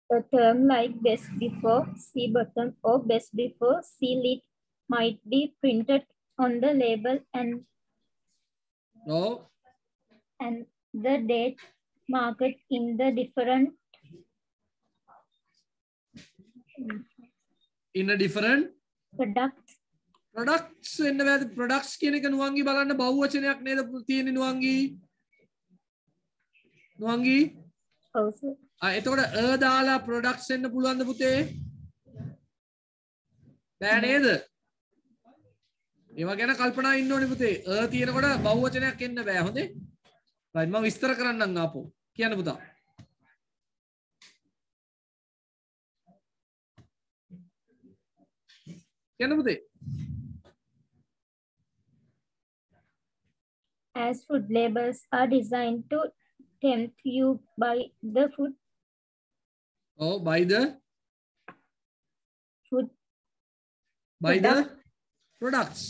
A term like best before, see bottom or best before, see lid might be printed on the label and the date marked in the different products එන්න බෑද products කියන එක නුවන්ගි බලන්න බහුවචනයක් නේද තියෙන්නේ නුවන්ගි ඔව් සර් එතකොට දාලා products එන්න පුළුවන්ද පුතේ බෑ නේද ඒවා ගැන කල්පනා ඉන්න ඕනේ පුතේ තියෙනකොට බහුවචනයක් එන්න බෑ හොඳේ right මම විස්තර කරන්නම් ආපහු කියන්න පුතා කියන්න පුතේ as food labels are designed to tempt you by the food by the food by the products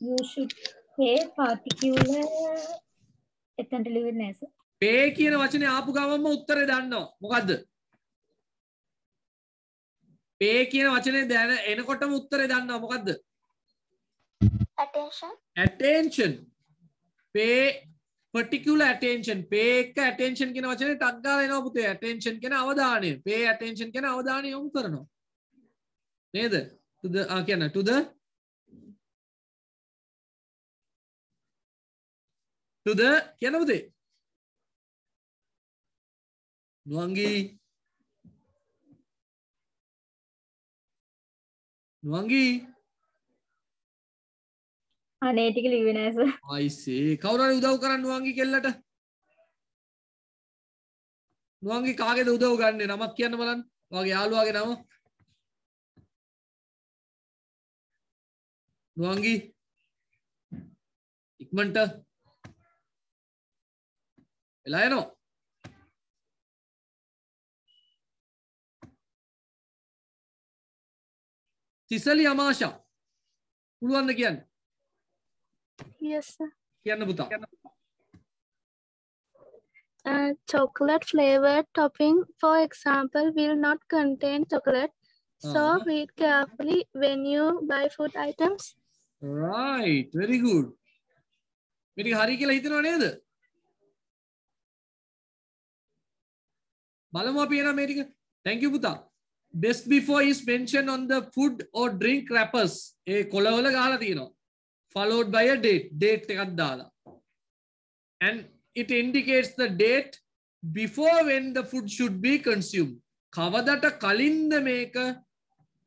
you should pay particular එතනට ලියන්නේ නැහැ සර් pay කියන වචනේ ආපු ගමන්ම උත්තරේ දන්නවා මොකද්ද pay කියන වචනේ දැන එනකොටම උත්තරේ දන්නවා මොකද්ද attention pay particular attention pay එක attention කියන වචනේ ටක් ගාලා එනවා පුතේ attention කියන අවධානය pay attention කියන අවධානය යොමු කරනවා නේද to the කියන to the කියන පුතේ නුවන්ගි අනේ ටික ලිව්වේ නෑ සර් I see කවුරු හරි උදව් කරන්න නුවන්ගි කෙල්ලට නුවන්ගි කාගේද උදව් ගන්නේ නමක් කියන්න බලන්න ඔයාගේ යාළුවාගේ නම නුවන්ගි ඉක්මනට එලා යනවා තිසලි අමාෂා පුළුවන්ද කියන්න Yes, sir. කියන්න පුතා Chocolate flavored topping, for example, will not contain chocolate. So read carefully when you buy food items. Right, very good. මේක හරි කියලා හිතනව නේද? බලමු අපි එන මේ ටික. Thank you පුතා. Best before is mentioned on the food or drink wrappers. ඒ කොළවල ගහලා තියෙනවා. Followed by a date. Date එකක් දාලා. And it indicates the date before when the food should be consumed. කවදට කලින්ද මේක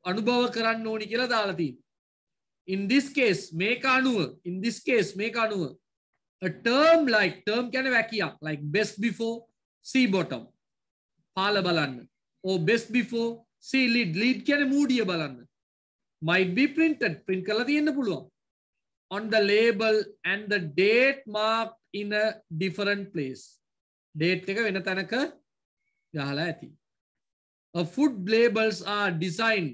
අනුභව කරන්න ඕනි කියලා දාලා තියෙනවා. In this case මේක අනුව a term කියන්නේ වැකියක් like best before see bottom පාල බලන්න or best before see lid කියන්නේ මූඩිය බලන්න might be printed print කරලා තියෙන්න පුළුවන් on the label and the date marked in a different place date එක වෙන තැනක ගහලා ඇති food labels are designed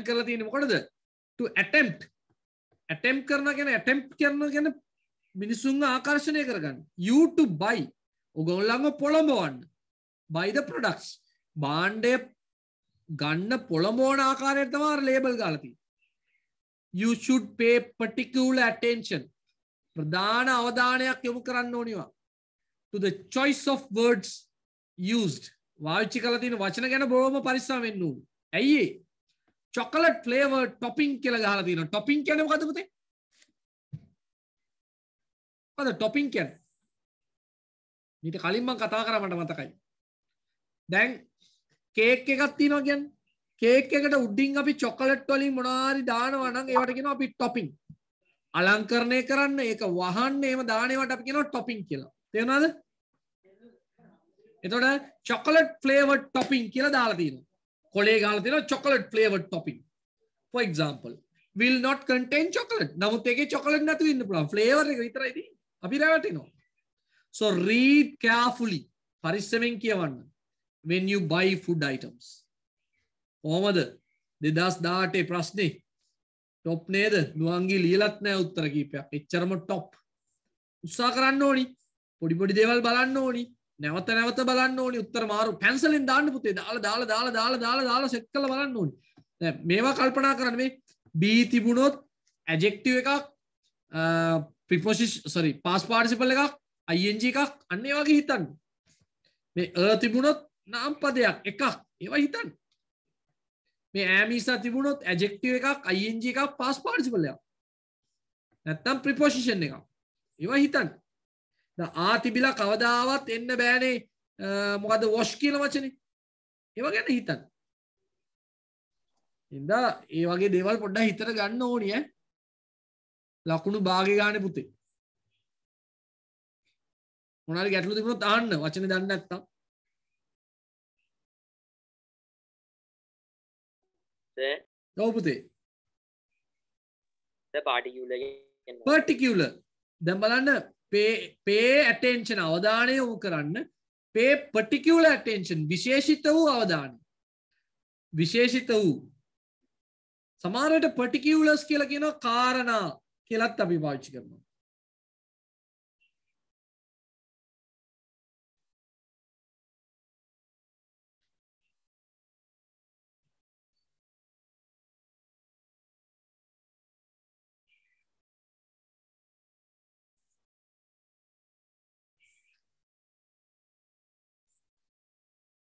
කරලා තියෙන්නේ මොකටද to attempt කරනවා කියන්නේ මිනිසුන්ව ආකර්ෂණය කරගන්න you to buy ඔයගොල්ලන්ව පොළඹවන්න buy the products භාණ්ඩය ගන්න පොළඹවන ආකාරයට තමයි ලේබල් ගාලා තියෙන්නේ you should pay particular attention ප්‍රධාන අවධානයක් යොමු කරන්න ඕනිවා to the choice of words used වාචික කරලා තියෙන වචන ගැන බොහොම පරිස්සම් වෙන්න ඕනේ ඇයි chocolate flavor topping කියලා ගහලා තියෙනවා topping කියන්නේ මොකද්ද පුතේ මොකද topping කියන්නේ මීට කලින් මම කතා කරා මට මතකයි. දැන් කේක් එකක් තියෙනවා කියන්නේ. කේක් එකට උඩින් අපි චොකලට් වලින් මොනවාරි දානවා නම් ඒවට කියනවා අපි ටොපින්. අලංකරණය කරන්න ඒක වහන්න එහෙම දාන ඒවට අපි කියනවා ටොපින් කියලා. තේරුණාද? එතකොට chocolate flavored topping කියලා දාලා තියෙනවා. කොලේ ගාලා තියෙනවා chocolate flavored topping. For example, will not contain chocolate. නමුත් ඒකේ chocolate නැතුව ඉන්න පුළුවන්. flavor එක විතරයි තියෙන්නේ. අපි රැවටෙනවා. So read carefully. පරිස්සමෙන් කියවන්න. When you buy food items. කොහමද 2018 ප්‍රශ්නේ top නේද? නුවන්ගේ ලියලත් නැහැ උත්තර කීපයක්. එච්චරම top. උත්සාහ කරන්න ඕනි. පොඩි පොඩි දේවල් බලන්න ඕනි. නැවත නැවත බලන්න ඕනි උත්තර මාරු පැන්සලෙන් දාන්න පුතේ දාලා සෙට් කරලා බලන්න ඕනි. දැන් මේවා කල්පනා කරන්න මේ be තිබුණොත් adjective එකක් preposition past participle එකක් ing එකක් අන්න ඒ වගේ හිතන්න. මේ තිබුණොත් නාම පදයක් එකක් ඒවා හිතන්න. මේ am is තිබුණොත් adjective එකක් ing එකක් past participle එකක්. නැත්තම් preposition එකක්. ඒවා හිතන්න. තිබිලා කවදාවත් එන්න බෑනේ මොකද wash කියලා වචනේ. ඒව ගැන හිතන්න. ඉඳා ඒ වගේ දේවල් පොඩ්ඩක් හිතට ගන්න ඕනි ඈ. ලකුණු භාගේ ගන්න පුතේ. මොනාරි ගැටලු තිබුණොත් අහන්න වචනේ දන්නේ නැත්තම්. ඔව් පුතේ. particular දැන් බලන්න pay attention අවධානය යොමු කරන්න pay particular attention විශේෂිත වූ අවධානය විශේෂිත වූ සමහරවිට particulars කියලා කියනවා කාරණා කියලාත් අපි පාවිච්චි කරනවා.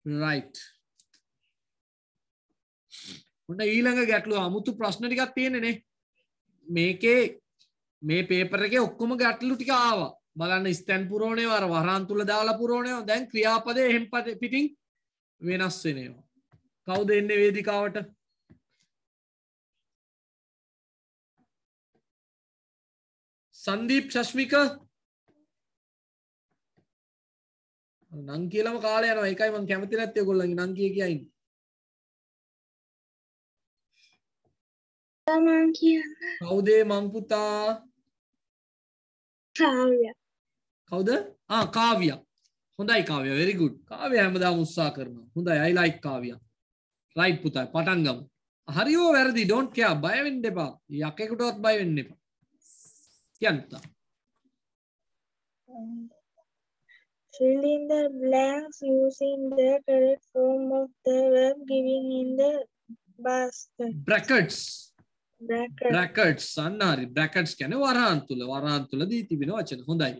right ඔන්න ඊළඟ ගැටලුව අමුතු ප්‍රශ්න ටිකක් තියෙන්නේ නේ මේකේ මේ පේපර් එකේ ඔක්කොම ගැටලු ටික ආවා බලන්න ස්තැන් පුරවණේවා අර වරහන් තුල දාලා පුරවණේවා දැන් ක්‍රියාපදේ එහෙම් පිටින් වෙනස් වෙනවා කවුද එන්නේ වේදිකාවට සංදීප් ශෂ්මික නං කියලාම කාලය යනවා ඒකයි මම කැමති නැත්තේ ඔයගොල්ලන්ගේ නං කිය ඉන්නේ මං කියන්නේ කවුද මං පුතා කාව්‍ය කවුද කාව්‍ය හොඳයි කාව්‍ය very good කාව්‍ය හැමදාම උත්සාහ කරනවා හොඳයි I like කාව්‍ය right පුතා පටන් ගමු හරියෝ වැරදි don't care බය වෙන්න එපා යකෙකුටවත් බය වෙන්න එපා කියන්න පුතා fill in the blanks using the correct form of the verb given in the basket. Brackets. අන්නහරි. brackets කියන්නේ වරහන් තුල දී තිබෙන වචන. හොඳයි.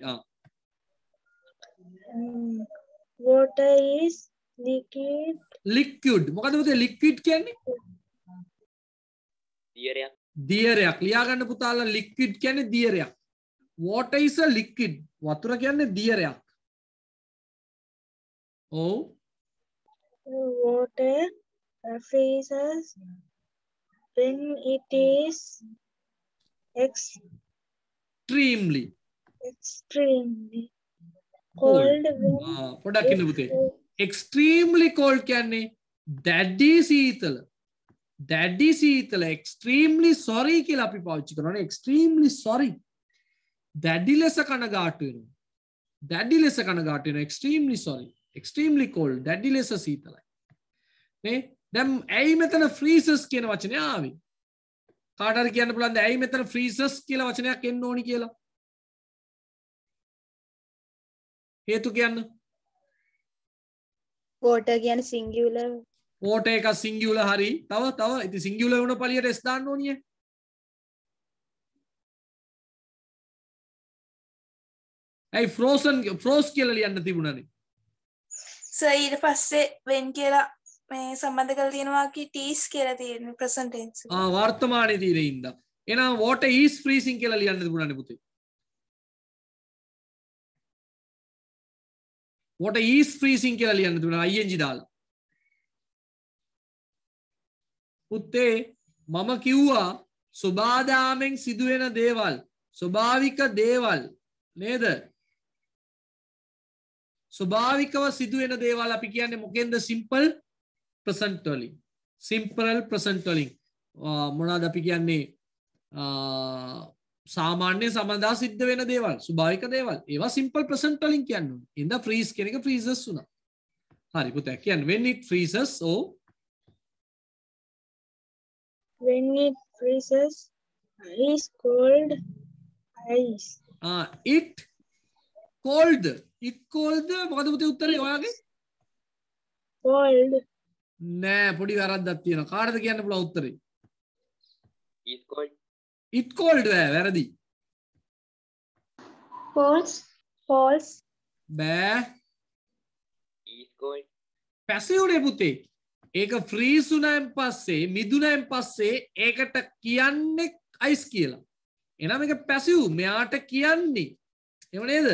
Water is liquid. Liquid. මොකද පුතේ liquid කියන්නේ? දියරයක්. දියරයක්. ලියා ගන්න පුතාලා liquid කියන්නේ දියරයක්. Water is a liquid. වතුර කියන්නේ දියරයක්. Oh. Water freezes when it is extremely cold. පොඩක් ඉන්න පුතේ. Extremely cold කියන්නේ දැඩි සීතල. දැඩි සීතල extremely sorry කියලා අපි පාවිච්චි කරනවා. extremely sorry. දැඩි ලෙස කනගාටු වෙනවා. දැඩි ලෙස කනගාටු වෙනවා. extremely sorry. extremely cold දැඩි ලෙස සීතලයි නේ දැන් ඇයි මෙතන freezes කියන වචනේ ආවේ කාට හරි කියන්න පුළුවන්ද ඇයි මෙතන freezes කියලා වචනයක් එන්න ඕනි කියලා හේතු කියන්න water කියන්නේ singular water එක singular හරි තව ඉතින් singular වුණ පළියට s දාන්න ඕනියේ ඇයි froze කියලා ලියන්න තිබුණානේ ඊට පස්සේ වෙන් කියලා මේ සම්බන්ධ කරලා තියෙනවා කි ටීස් කියලා තියෙන ප්‍රසන්ට් ටෙන්ස් වර්තමානයේ තියෙන ඉඳලා එහෙනම් water is freezing කියලා ලියන්න තිබුණානේ පුතේ water is freezing කියලා ලියන්න තිබුණා ing දාලා. පුතේ මම කිව්වා සබාදාමෙන් සිදුවෙන දේවල් ස්වභාවික දේවල් නේද? ස්වභාවිකව සිදුවෙන දේවල් අපි කියන්නේ මොකෙන්ද? simple present වලින්. simple present වලින් මොනවාද අපි කියන්නේ? සාමාන්‍ය සමදා සිද්ධ වෙන දේවල් ස්වභාවික දේවල් ඒවා simple present වලින් කියන්නේ. ඉඳ freeze කියන එක freezes වුණා. හරි පුතේ කියන්නේ when it freezes or when it freezes is called ice. it cold මොකද පුතේ උත්තරේ ඔයාගේ? cold නෑ පොඩි වැරද්දක් තියෙනවා. කාටද කියන්න පුළුවන් උත්තරේ? It's cold. it cold වැරදි. false බෑ. It's cold. පැසිව්නේ පුතේ. ඒක ෆ්‍රීස් වුණාන් පස්සේ මිදුණාන් පස්සේ ඒකට කියන්නේ අයිස් කියලා. එහෙනම් මේක පැසිව් මෙයාට කියන්නේ. එහෙම නේද?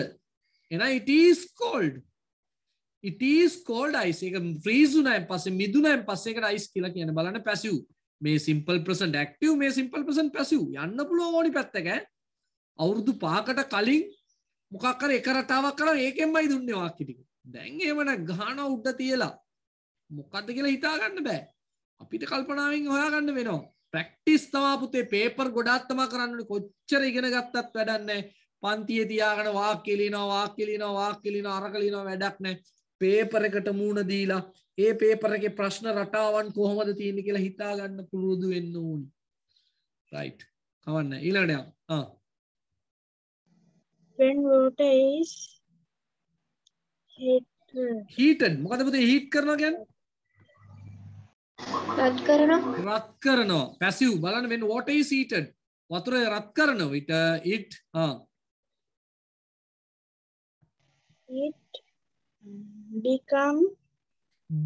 එහෙනම් it is cold. it is cold ice. ඒක ෆ්‍රීස් වුණාන් පස්සේ මිදුණාන් පස්සේ ඒකට අයිස් කියලා කියන බලන්න පැසිව්. මේ simple present active මේ simple present passive යන්න පුළුවන් ඕනි පැත්තක අවුරුදු 5කට කලින් මොකක් හරි එක රටාවක් කරා ඒකෙන්මයි දුන්නේ වාක්‍ය ටික. දැන් එහෙම නැ ගහන උඩ තියලා මොකද්ද කියලා හිතා ගන්න බෑ. අපිට කල්පනාවෙන් හොයාගන්න වෙනවා. ප්‍රැක්ටිස් තමයි පුතේ පේපර් ගොඩාක් තමයි කරන්න ඕනේ. කොච්චර ඉගෙන ගත්තත් වැඩක් නැහැ. පන්තියේ තියාගෙන වාක්‍ය ලියනවා අරක ලියනවා වැඩක් නැහැ. පේපර් එකට මූණ දීලා ඒ පේපර් එකේ ප්‍රශ්න රටාවන් කොහොමද තියෙන්නේ කියලා හිතා ගන්න පුරුදු වෙන්න ඕනි. right. කවන්න ඊළඟට යන්න. when water is heated මොකද පුතේ heat කරනවා කියන්නේ? රත් කරනවා passive බලන්න when water is heated වතුර රත් කරනවා it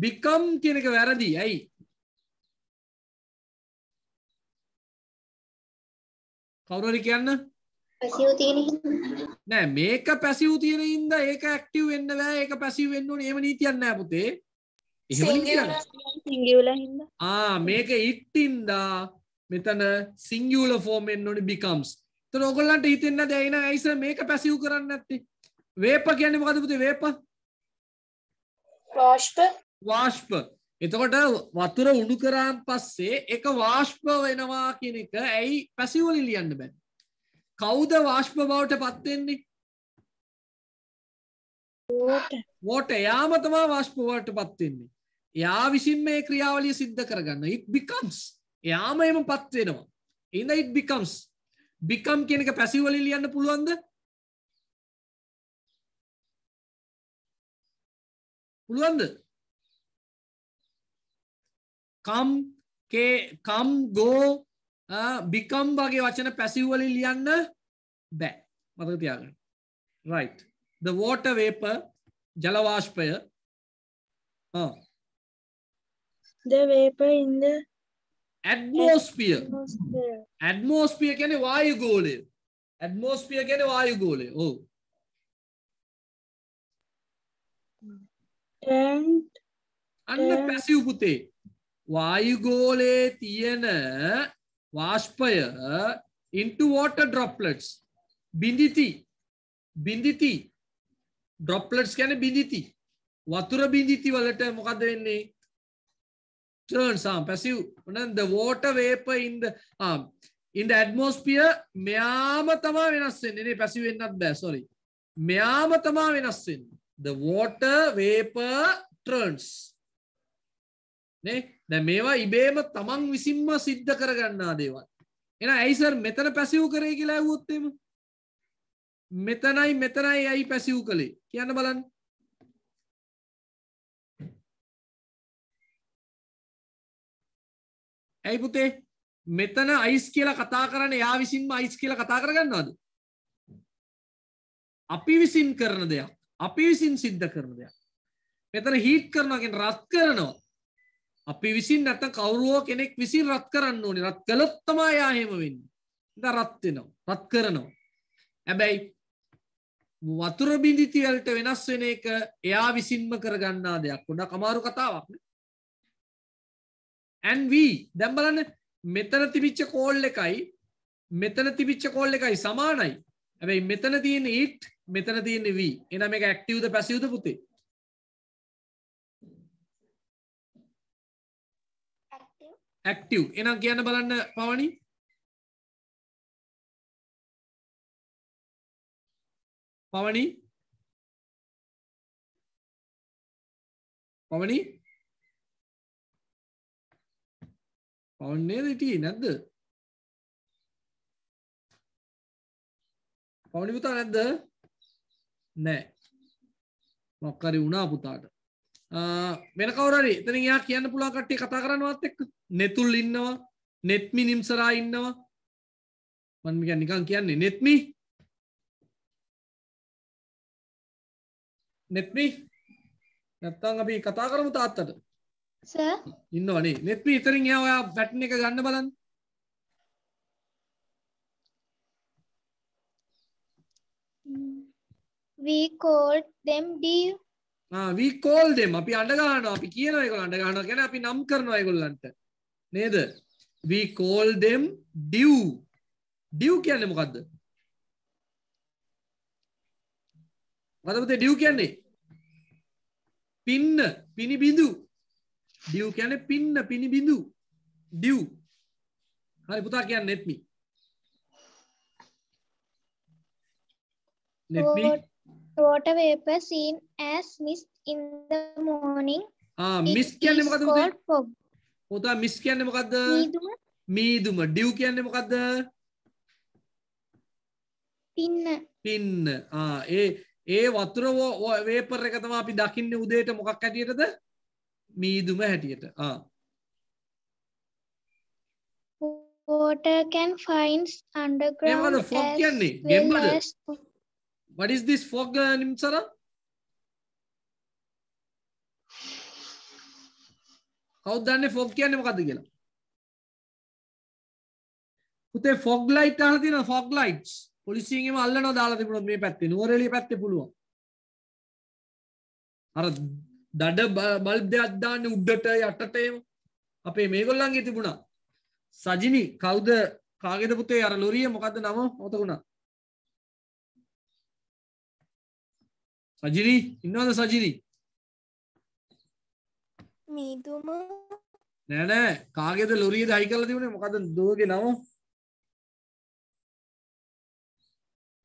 become කියන එක වැරදි. ඇයි? කවුරු හරි කියන්න? පැසිව් තියෙන හින්දා. නෑ මේක පැසිව් තියෙන හින්දා ඒක ඇක්ටිව් වෙන්න බෑ. ඒක පැසිව් වෙන්න ඕනේ. එහෙම නීතියක් නෑ පුතේ. එහෙම නීතියක්. singular හින්දා. මේක it හින්දා මෙතන singular form එන්න ඕනේ becomes. එතන ඔයගොල්ලන්ට හිතෙන්නේ නැද ඇයි නං ඇයි සර් මේක පැසිව් කරන්නේ නැත්තේ? වේප කියන්නේ මොකද්ද පුතේ වේප? වාෂ්ප. එතකොට වතුර උණු කරාන් පස්සේ ඒක වාෂ්ප වෙනවා කියන එක ඇයි පැසිව් වලින් ලියන්න බෑ? කවුද වාෂ්ප බවට පත් වෙන්නේ? water. යාම තමයි වාෂ්ප බවට පත් වෙන්නේ. යා විසින් මේ ක්‍රියාවලිය සිද්ධ කරගන්න. it becomes. යාම එමපත් වෙනවා. එහෙනම් it becomes. become කියන එක පැසිව් වලින් ලියන්න පුළුවන්ද? පුළුවන්ද? come go become වගේ වචන පැසිව් වලින් ලියන්න බෑ. මතක තියාගන්න. right. the water vapor ජල වාෂ්පය the vapor in the atmosphere කියන්නේ වායු ගෝලය. atmosphere කියන්නේ වායු ගෝලය. ඔව්. අන්න පැසිව් පුතේ. වායු ගෝලයේ තියෙන වාෂ්පය into water droplets බිඳිති droplets කියන්නේ බිඳිති. වතුර බිඳිති වලට මොකද වෙන්නේ? turns passive. the water vapor in the atmosphere මෙයාම තමයි වෙනස් වෙන්නේ. නේ passive වෙන්නත් බෑ sorry. මෙයාම තමයි වෙනස් වෙන්නේ. the water vapor turns. නේ දැන් මේවා ඉබේම තමන් විසින්ම සිද්ධ කරගන්නා දේවල්. එහෙනම් ඇයි සර් මෙතන පැසිව් කරේ කියලා ඇහුවොත් එහෙම? මෙතනයි ඇයි පැසිව් කළේ? කියන්න බලන්න. ඇයි පුතේ? මෙතන අයිස් කියලා කතා කරන්නේ යා විසින්ම අයිස් කියලා කතා කරගන්නවද? අපි විසින් කරන දෙයක්. අපි විසින් සිද්ධ කරන දෙයක්. මෙතන හීට් කරනවා කියන්නේ රත් කරනවා. අපි විසින් නැත්නම් කවුරුෝ කෙනෙක් විසින් රත් කරන්න ඕනේ. රත් කළොත් තමයි යා එහෙම වෙන්නේ. ඉතින් රත් වෙනවා. රත් කරනවා. හැබැයි වතුර බිඳිති වලට වෙනස් වෙන එක එයා විසින්ම කරගන්නා දෙයක්. පොඩ්ඩක් අමාරු කතාවක් නේ. and we දැන් බලන්න මෙතන තිබිච්ච කෝල් එකයි මෙතන තිබිච්ච කෝල් එකයි සමානයි. හැබැයි මෙතන තියෙන it මෙතන තියෙන we. එහෙනම් මේක ඇක්ටිව්ද පැසිව්ද පුතේ? ඇක්ටිව්. එහෙනම් කියන්න බලන්න පවණි. පවණි පවණි පවණි නේද හිටියේ නැද්ද? පවණි පුතා නැද්ද? නෑ. මොකක් හරි වුණා පුතාට. වෙන කවුරු හරි එතනින් එහා කියන්න පුළුවන් කට්ටිය කතා කරනවත් එක්ක. නෙතුල් ඉන්නවා, නෙත්මි නිම්සරා ඉන්නවා. මම නිකන් කියන්නේ නෙත්මි නෙත්මි නැත්තම් අපි කතා කරමු තාත්තට. සර් ඉන්නවනේ. නෙත්මි ඉතින් එයා ඔයා පැටර්න් එක ගන්න බලන්න. we called them dew. we call them අපි අඬ ගන්නවා. අපි කියනවා ඒගොල්ලෝ අඬ ගන්නවා කියන්නේ අපි නම් කරනවා ඒගොල්ලන්ට. නේද? we call them dew. dew කියන්නේ මොකද්ද? මොකද පුතේ dew කියන්නේ? පින්න, පිනිබිඳු. dew කියන්නේ පින්න, පිනිබිඳු. dew. හරි පුතා කියන්නේ නෙත්මි. නෙත්මි. Water vapor seen as mist in the morning. mist කියන්නේ මොකද්ද පුතේ? Fog. පුතා mist කියන්නේ මොකද්ද? මීදුම. මීදුම. dew කියන්නේ මොකද්ද? පින්න. පින්න. ඒ වතුර වේපර් එක තමයි අපි දකින්නේ උදේට මොකක් හැටියටද? මීදුම හැටියට. Water can find underground as fog කියන්නේ? well as what is this fog Nimsara? කවුද දන්නේ fog කියන්නේ මොකද්ද කියලා? පුතේ fog light අහලා තියෙනවා fog lights. පොලිසියෙන් අල්ලනවා දාලා තිබුණොත් මේ පැත්තේ නුවරඑළිය පැත්තේ පුළුවන්. අර දඩ බල්බ් දෙකක් දාන්න උඩට යටට එහෙම. අපේ මේගොල්ලන්ගේ තිබුණා. සජිනි කවුද කාගේද පුතේ අර ලොරිය මොකද්ද නම මතකුණා? සජිනි ඉන්නවද සජිනි? මීදුම නෑ කාගේද ලොරියද හයි කරලා තිබුණේ මොකද්ද දුවගේ නම?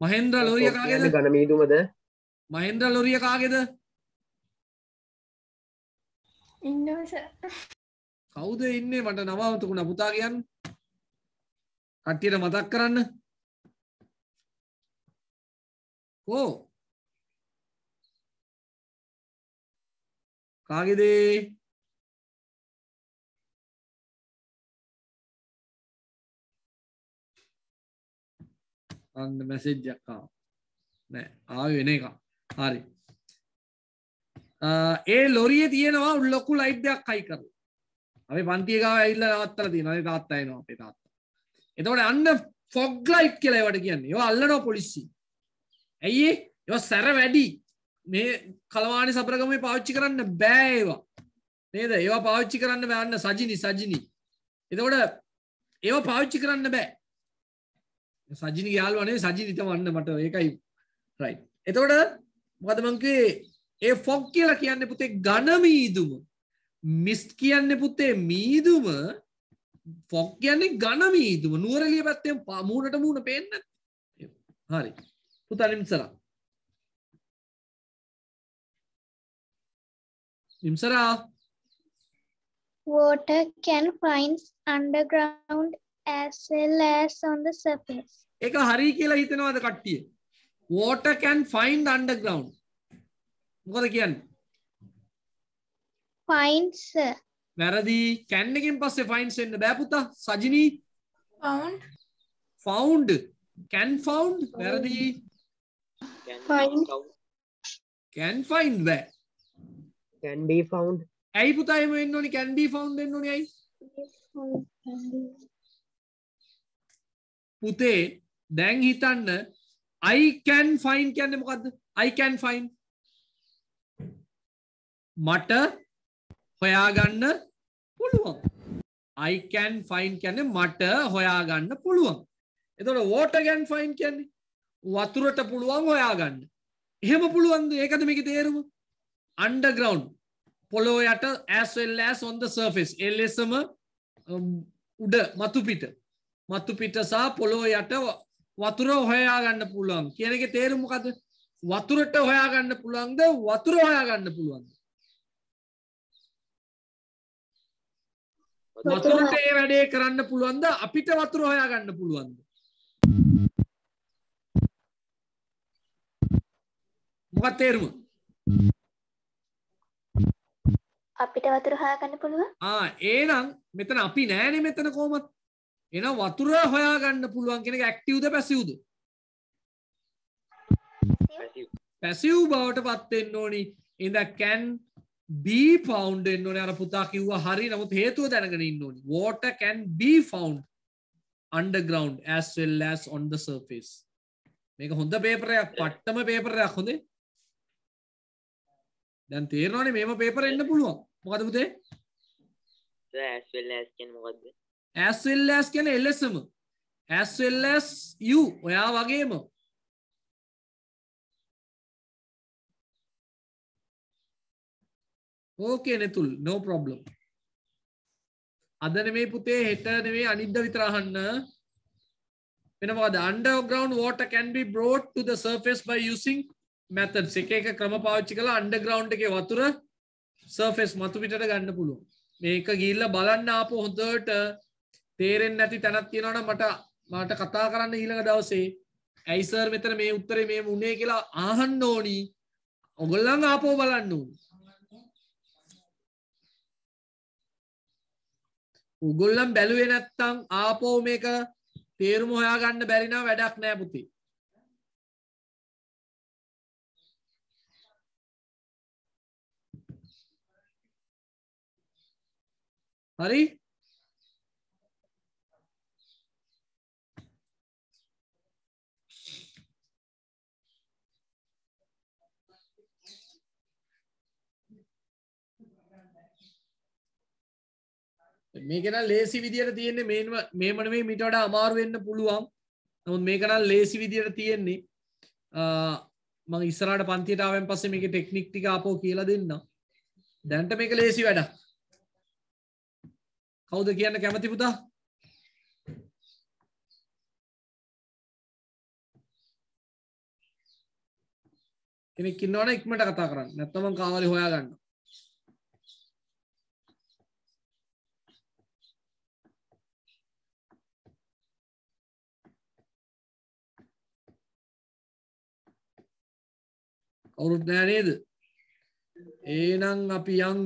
මහෙන්ද්‍ර ලොරිය කාගේද? ඝන මීදුමද? මහෙන්ද්‍ර ලොරිය කාගේද? ඉන්නවා සර්. කවුද ඉන්නේ මට නම මතකුණා පුතා කියන්න. කට්ටියට මතක් කරන්න. ඕ කාගේද? අන්න මැසේජ් එකක් ආවා. නෑ ආවේ වෙන එකක්. හරි. ඒ ලොරියේ තියෙනවා ලොකු ලයිට් එකක් හයි කරලා. අපි පන්තිය ගාව ඇවිල්ලා නවත්තලා තියෙනවා. ඒ තාත්තා එනවා අපේ තාත්තා. එතකොට අන්න fog light කියලා ඒවට කියන්නේ. ඒවා අල්ලනවා පොලිසිය. ඇයි ඒ? ඒවා සැර වැඩි. මේ කලවාණි සබරගමේ පාවිච්චි කරන්න බෑ ඒවා. නේද? ඒවා පාවිච්චි කරන්න බෑ අන්න සජිනි. එතකොට ඒවා පාවිච්චි කරන්න බෑ. සජිනි යාළුවා නෙවෙයි සජිනි තමන්න මට ඒකයි රයිට්. එතකොට මොකද මං කිව්වේ ඒ ෆොග් කියලා කියන්නේ පුතේ ඝන මීදුම. මිස්ට් කියන්නේ පුතේ මීදුම. ෆොග් කියන්නේ ඝන මීදුම. නුවරඑළිය පැත්තෙන් මූණට මූණ පේන්නේ නැත්නම්. හරි. පුතා නිම්සරා. නිම්සරා. Water can find underground as well as on the surface. ඒක හරි කියලා හිතනවාද කට්ටිය? Water can find underground. මොකද කියන්නේ? Finds. වැරදි. can එකෙන් පස්සේ finds එන්න බෑ පුතා. සජිනි. found. can found. වැරදි. can find බෑ. can be found. ඇයි පුතා එහෙම වෙන්න ඕනි? can be found වෙන්න ඕනි ඇයි? පුතේ දැන් හිතන්න I can find කියන්නේ මොකද්ද? I can find මට හොයාගන්න පුළුවන්. I can find කියන්නේ මට හොයාගන්න පුළුවන්. එතකොට water can find කියන්නේ වතුරට පුළුවන් හොයාගන්න. එහෙම පුළුවන්ද? ඒකද මේකේ තේරුම? Underground පොළොව යට as well as on the surface. එලෙසම උඩ මතු පිට සහ පොළොව යට වතුර හොයාගන්න පුළුවන් කියන එකේ තේරුම මොකද්ද? වතුරට හොයාගන්න පුළුවන්ද? වතුර හොයාගන්න පුළුවන්ද? වතුරට ඒ වැඩේ කරන්න පුළුවන්ද? අපිට වතුර හොයාගන්න පුළුවන්ද? මොකක්ද තේරුම? අපිට වතුර හොයාගන්න පුළුවන්. එහෙනම් මෙතන අපි නෑනේ මෙතන කොහොමද? එහෙනම් වතුර හොයාගන්න පුළුවන් කියන එක ඇක්ටිව්ද පැසිව්ද? පැසිව් බවට පත් වෙන්න ඕනි. ඉඳ can be found වෙන්න ඕනේ. අර පුතා කිව්වා හරි. නමුත් හේතුව දැනගෙන ඉන්න ඕනි. Water can be found underground as well as on the surface. මේක හොඳ පේපර් එකක්. පට්ටම පේපර් එකක් හොඳේ. දැන් තේරෙනවනේ මේම පේපර් එන්න පුළුවන්. මොකද පුතේ? as well as කියන්නේ මොකද්ද? as well as කියන්නේ එලෙසම. as well as you ඔයා වගේම. okay නෙතුල් no problem. අද නෙමෙයි පුතේ හෙට නෙමෙයි අනිද්දා විතර අහන්න. වෙන මොකද? underground water can be brought to the surface by using methods. එක ක්‍රම පාවිච්චි කරලා underground එකේ වතුර surface මතු පිටට ගන්න පුළුවන්. මේක ගිහිල්ලා බලන්න ආපහු හොඳට තේරෙන්නේ නැති තැනක් තියෙනවා නම් මට කතා කරන්න ඊළඟ දවසේ ඇයි සර් මෙතන මේ උත්තරේ මේ උනේ කියලා අහන්න ඕනි. ඔයගොල්ලන් ආපහු බලන්න ඕනි. ඔයගොල්ලන් බැලුවේ නැත්තම් ආපහු මේක තේරුම හොයාගන්න බැරි නම් වැඩක් නෑ පුතේ. හරි? මේක නම් ලේසි විදියට තියෙන්නේ මේම නෙමෙයි මීට වඩා අමාරු වෙන්න පුළුවන්. නමුත් මේක නම් ලේසි විදියට තියෙන්නේ. මම ඉස්සරහට පන්තියට ආවෙන් පස්සේ මේකේ ටෙක්නික් ටික ආපහු කියලා දෙන්නම්. දැන්ට මේක ලේසි වැඩක්. කවුද කියන්න කැමති පුතා? කෙනෙක් ඉන්නවනේ ඉක්මනට කතා කරන්න. නැත්නම් මම කාවලේ හොයාගන්න. කවුරුත් නෑ නේද? එහෙනම් අපි යන්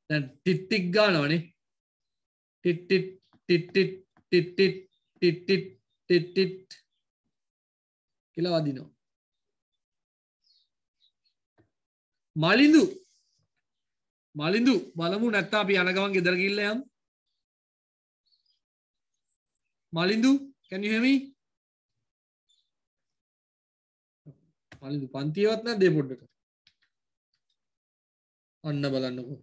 දැන් ටික් ගන්නවනේ. ටික් කියලා වදිනවා. මලින්දු බලමු නැත්නම් අපි යන ගමන් ගෙදර ගිහිල්ලා යමු. මලින්දු can you hear me? මලින්දු පන්තියවත් නැද්ද ඒ පොඩ්ඩට? අන්න බලන්නකෝ.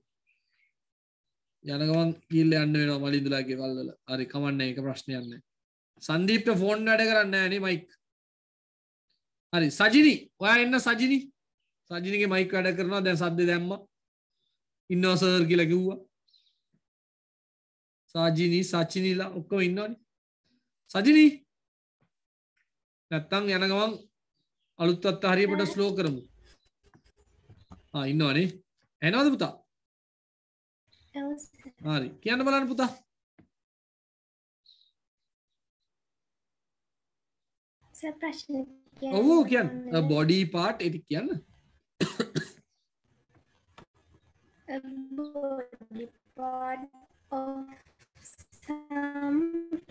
යන ගමන් ගිහිල්ලා යන්න වෙනවා මලින්දුලාගේ වල්වල. හරි කමන්නේ ඒක ප්‍රශ්නයක් නැහැ. සංදීප්ට ෆෝන් වැඩ කරන්නේ නැහැ නේ මයික්. හරි සජිනි ඔයා එන්න සජිනි. සජිනිගේ මයික් වැඩ කරනවා දැන් සද්ද දැම්මා. ඉන්නවා සර් කියලා කිව්වා. සජිනි සචිනිලා ඔක්කොම ඉන්නවනේ. සජිනි නැත්තම් යන ගමන් අලුත් අත්ත හරියට ස්ලෝ කරමු. ඉන්නවනේ. එනවද පුතා? හරි කියන්න බලන්න පුතා. සර් ප්‍රශ්න ඔව් කියන්න. බොඩි පාර්ට් ඒක කියන්න. A body part of some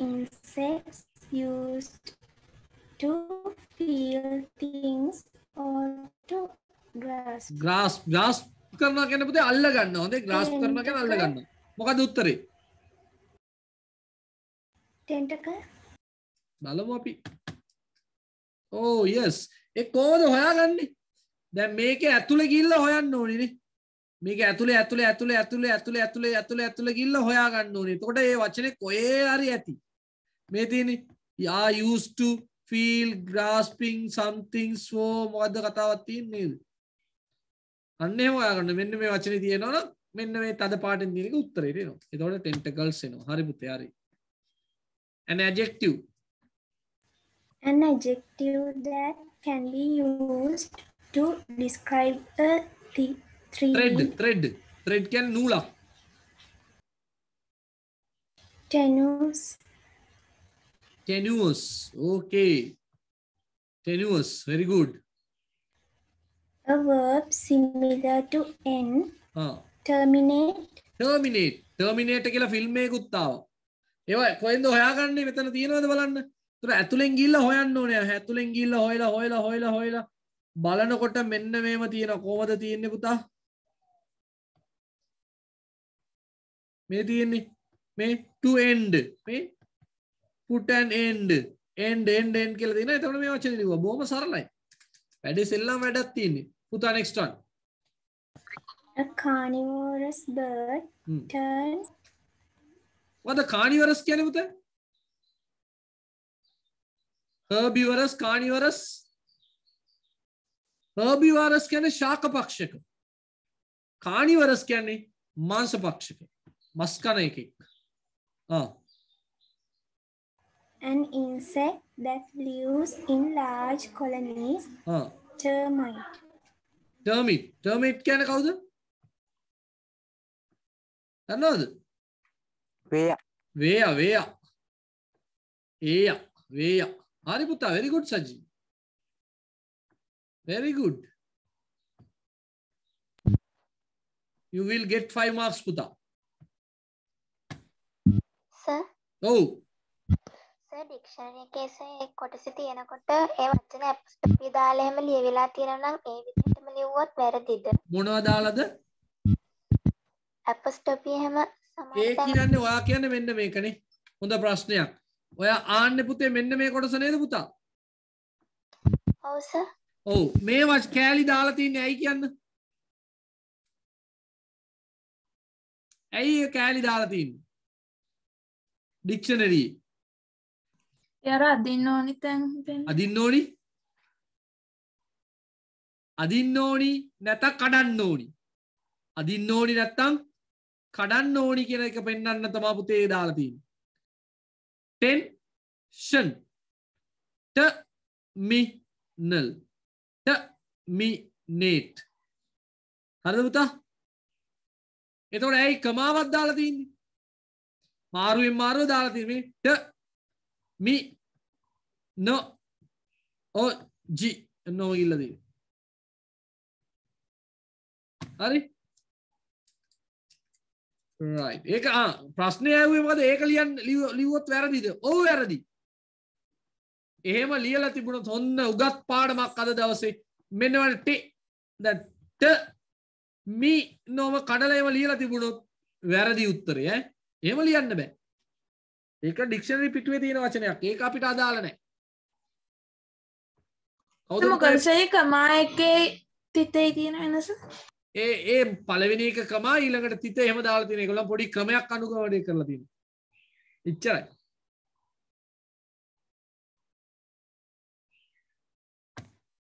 insects used to feel things or to grasp. grasp කරනවා කියන්නේ පුතේ අල්ල ගන්න. හොඳේ grasp කරනවා කියන්නේ අල්ල ගන්න. මොකද උත්තරේ? Tentacle. බලමු අපි. Oh yes. ඒ කොහොමද හොයාගන්නේ? දැන් මේකේ ඇතුලේ ගිහිල්ලා හොයන්න ඕනේ නේ. මේක ඇතුලේ ගිහිල්ලා හොයා ගන්න ඕනේ. එතකොට මේ වචනේ කොහේ හරි ඇති. මේ තියෙන්නේ are used to feel grasping something so මොකද්ද කතාවක් තියෙන්නේ නේද? අන්න එහෙම හොයාගන්න. මෙන්න මේ වචනේ තියෙනවා නම් මෙන්න මේ තද පාටෙන් තියෙන එක උත්තරේ එනවා. එතකොට tentacles එනවා. හරි පුතේ හරි. An adjective. An adjective that can be used to describe a thread can nula. Tenuous. Okay. Tenuous. Very good. A verb similar to end. Terminate. Terminate කියලා ෆිල්ම් එකකුත් ආවා. ඒවා කොහෙන්ද හොයාගන්නේ? මෙතන තියෙනවද බලන්න. ඒතර ඇතුලෙන් ගිහිල්ලා හොයන්න ඕනේ. ඇතුලෙන් ගිහිල්ලා හොයලා බලනකොට මෙන්න මේව තියෙනවා. කොහමද තියෙන්නේ පුතා? මේ තියෙන්නේ මේ to end. මේ put an end කියලා තියෙනවා. එතකොට මේ වචනේ ලිව්වා. බොහොම සරලයි. වැඩේ සෙල්ලම් වැඩක් තියෙන්නේ. පුතා next one. A carnivorous bird turns. What the carnivorous කියන්නේ පුතා? Herbivorous, carnivorous. Herbivorous කියන්නේ ශාක පක්ෂක. Carnivorous කියන්නේ මාංශ පක්ෂක. මස් කන එකෙක්. An insect that lives in large colonies. Termite. Termite කියන්නේ කවුද? දන්නවද? වේයා. හරි පුතා, very good සජි. Very good. You will get 5 marks puta. Sir. Oh. Sir, dictionary එකේ කොටස තියෙනකොට ඒ වචන අපස්ටොපි දාලා එහෙම ලියවිලා තියෙනවා නම් ඒ විදිහටම ලියුවොත් වැරදිද? මොනවද දාලාද? අපස්ටොපි එහෙම ඒ කියන්නේ ඔයා කියන්නේ මෙන්න මේකනේ. හොඳ ප්‍රශ්නයක්. ඔයා ආන්නේ පුතේ මෙන්න මේ කොටස නේද පුතා? ඔව් සර්. ඔව් මේ කෑලි දාලා තින්නේ ඇයි කියන්න? ඇයි කෑලි දාලා තින්නේ? ඩික්ෂනරි. යාර අදින්න ඕනි තැන්. අදින්න ඕනි? අදින්න ඕනි නැත්නම් කඩන්න ඕනි? අදින්න ඕනි නැත්නම් කඩන්න ඕනි කියන එක පෙන්වන්න තමයි පුතේ දාලා තියෙන්නේ. tension. terminal. terminate. හරිද පුතා? එතකොට ඇයි කමාවක් දාලා තින්නේ? මාරුවෙන් මාරුව දාලා තින්නේ මේ no o g no ඉල්ල දෙන්නේ. හරි? right. ඒක ප්‍රශ්නේ ආවේ මොකද? ඒක ලියුවොත් වැරදිද? ඔව් වැරදි. එහෙම ලියලා තිබුණොත් හොන්න උගත් පාඩමක් අද දවසේ මෙන්න වල මි නොම කඩලා එහෙම ලියලා තිබුණොත් වැරදි උත්තරය ඈ. එහෙම ලියන්න බෑ. ඒක ඩික්ෂනරි පිටුවේ තියෙන වචනයක්. ඒක අපිට අදාළ නැහැ. කවුද මොකද සයි කමා එකේ තිතේ තියෙන වෙනස? ඒ පළවෙනි එක කමා ඊළඟට තිත එහෙම දාලා තියෙන. ඒගොල්ලන් පොඩි ක්‍රමයක් අනුගමනය කරලා තියෙනවා. ඉච්චරයි.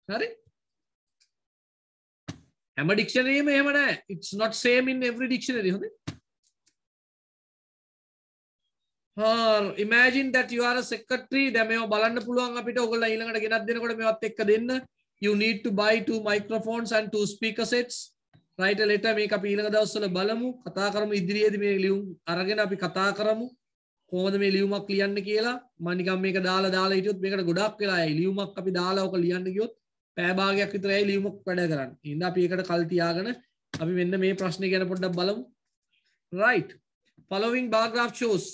හරි? හැම ඩික්ෂනරියෙම එහෙම නැහැ. It's not same in every dictionary. හොඳයි? Imagine that you are a secretary. දැන් මේව බලන්න පුළුවන් අපිට. ඔයගොල්ලෝ ඊළඟට ගෙනත් දෙනකොට මේවත් එක්ක දෙන්න. You need to buy 2 microphones and 2 speaker sets. Write a letter. මේක අපි ඊළඟ දවස්වල බලමු. කතා කරමු ඉදිරියේදී මේ ලියුම් අරගෙන අපි කතා කරමු. කොහොමද මේ ලියුමක් ලියන්න කියලා. මම නිකන් මේක දාලා හිටියොත් මේකට ගොඩක් වෙලා යයි. ලියුමක් අපි දාලා ඔක ලියන්න ගියොත් පැය භාගයක් විතර ඇයි ලියුමක් වැඩ කරන්න. ඉතින් අපි ඒකට කල් තියාගෙන අපි මෙන්න මේ ප්‍රශ්නේ ගැන පොඩ්ඩක් බලමු. Right. Following bar graph shows.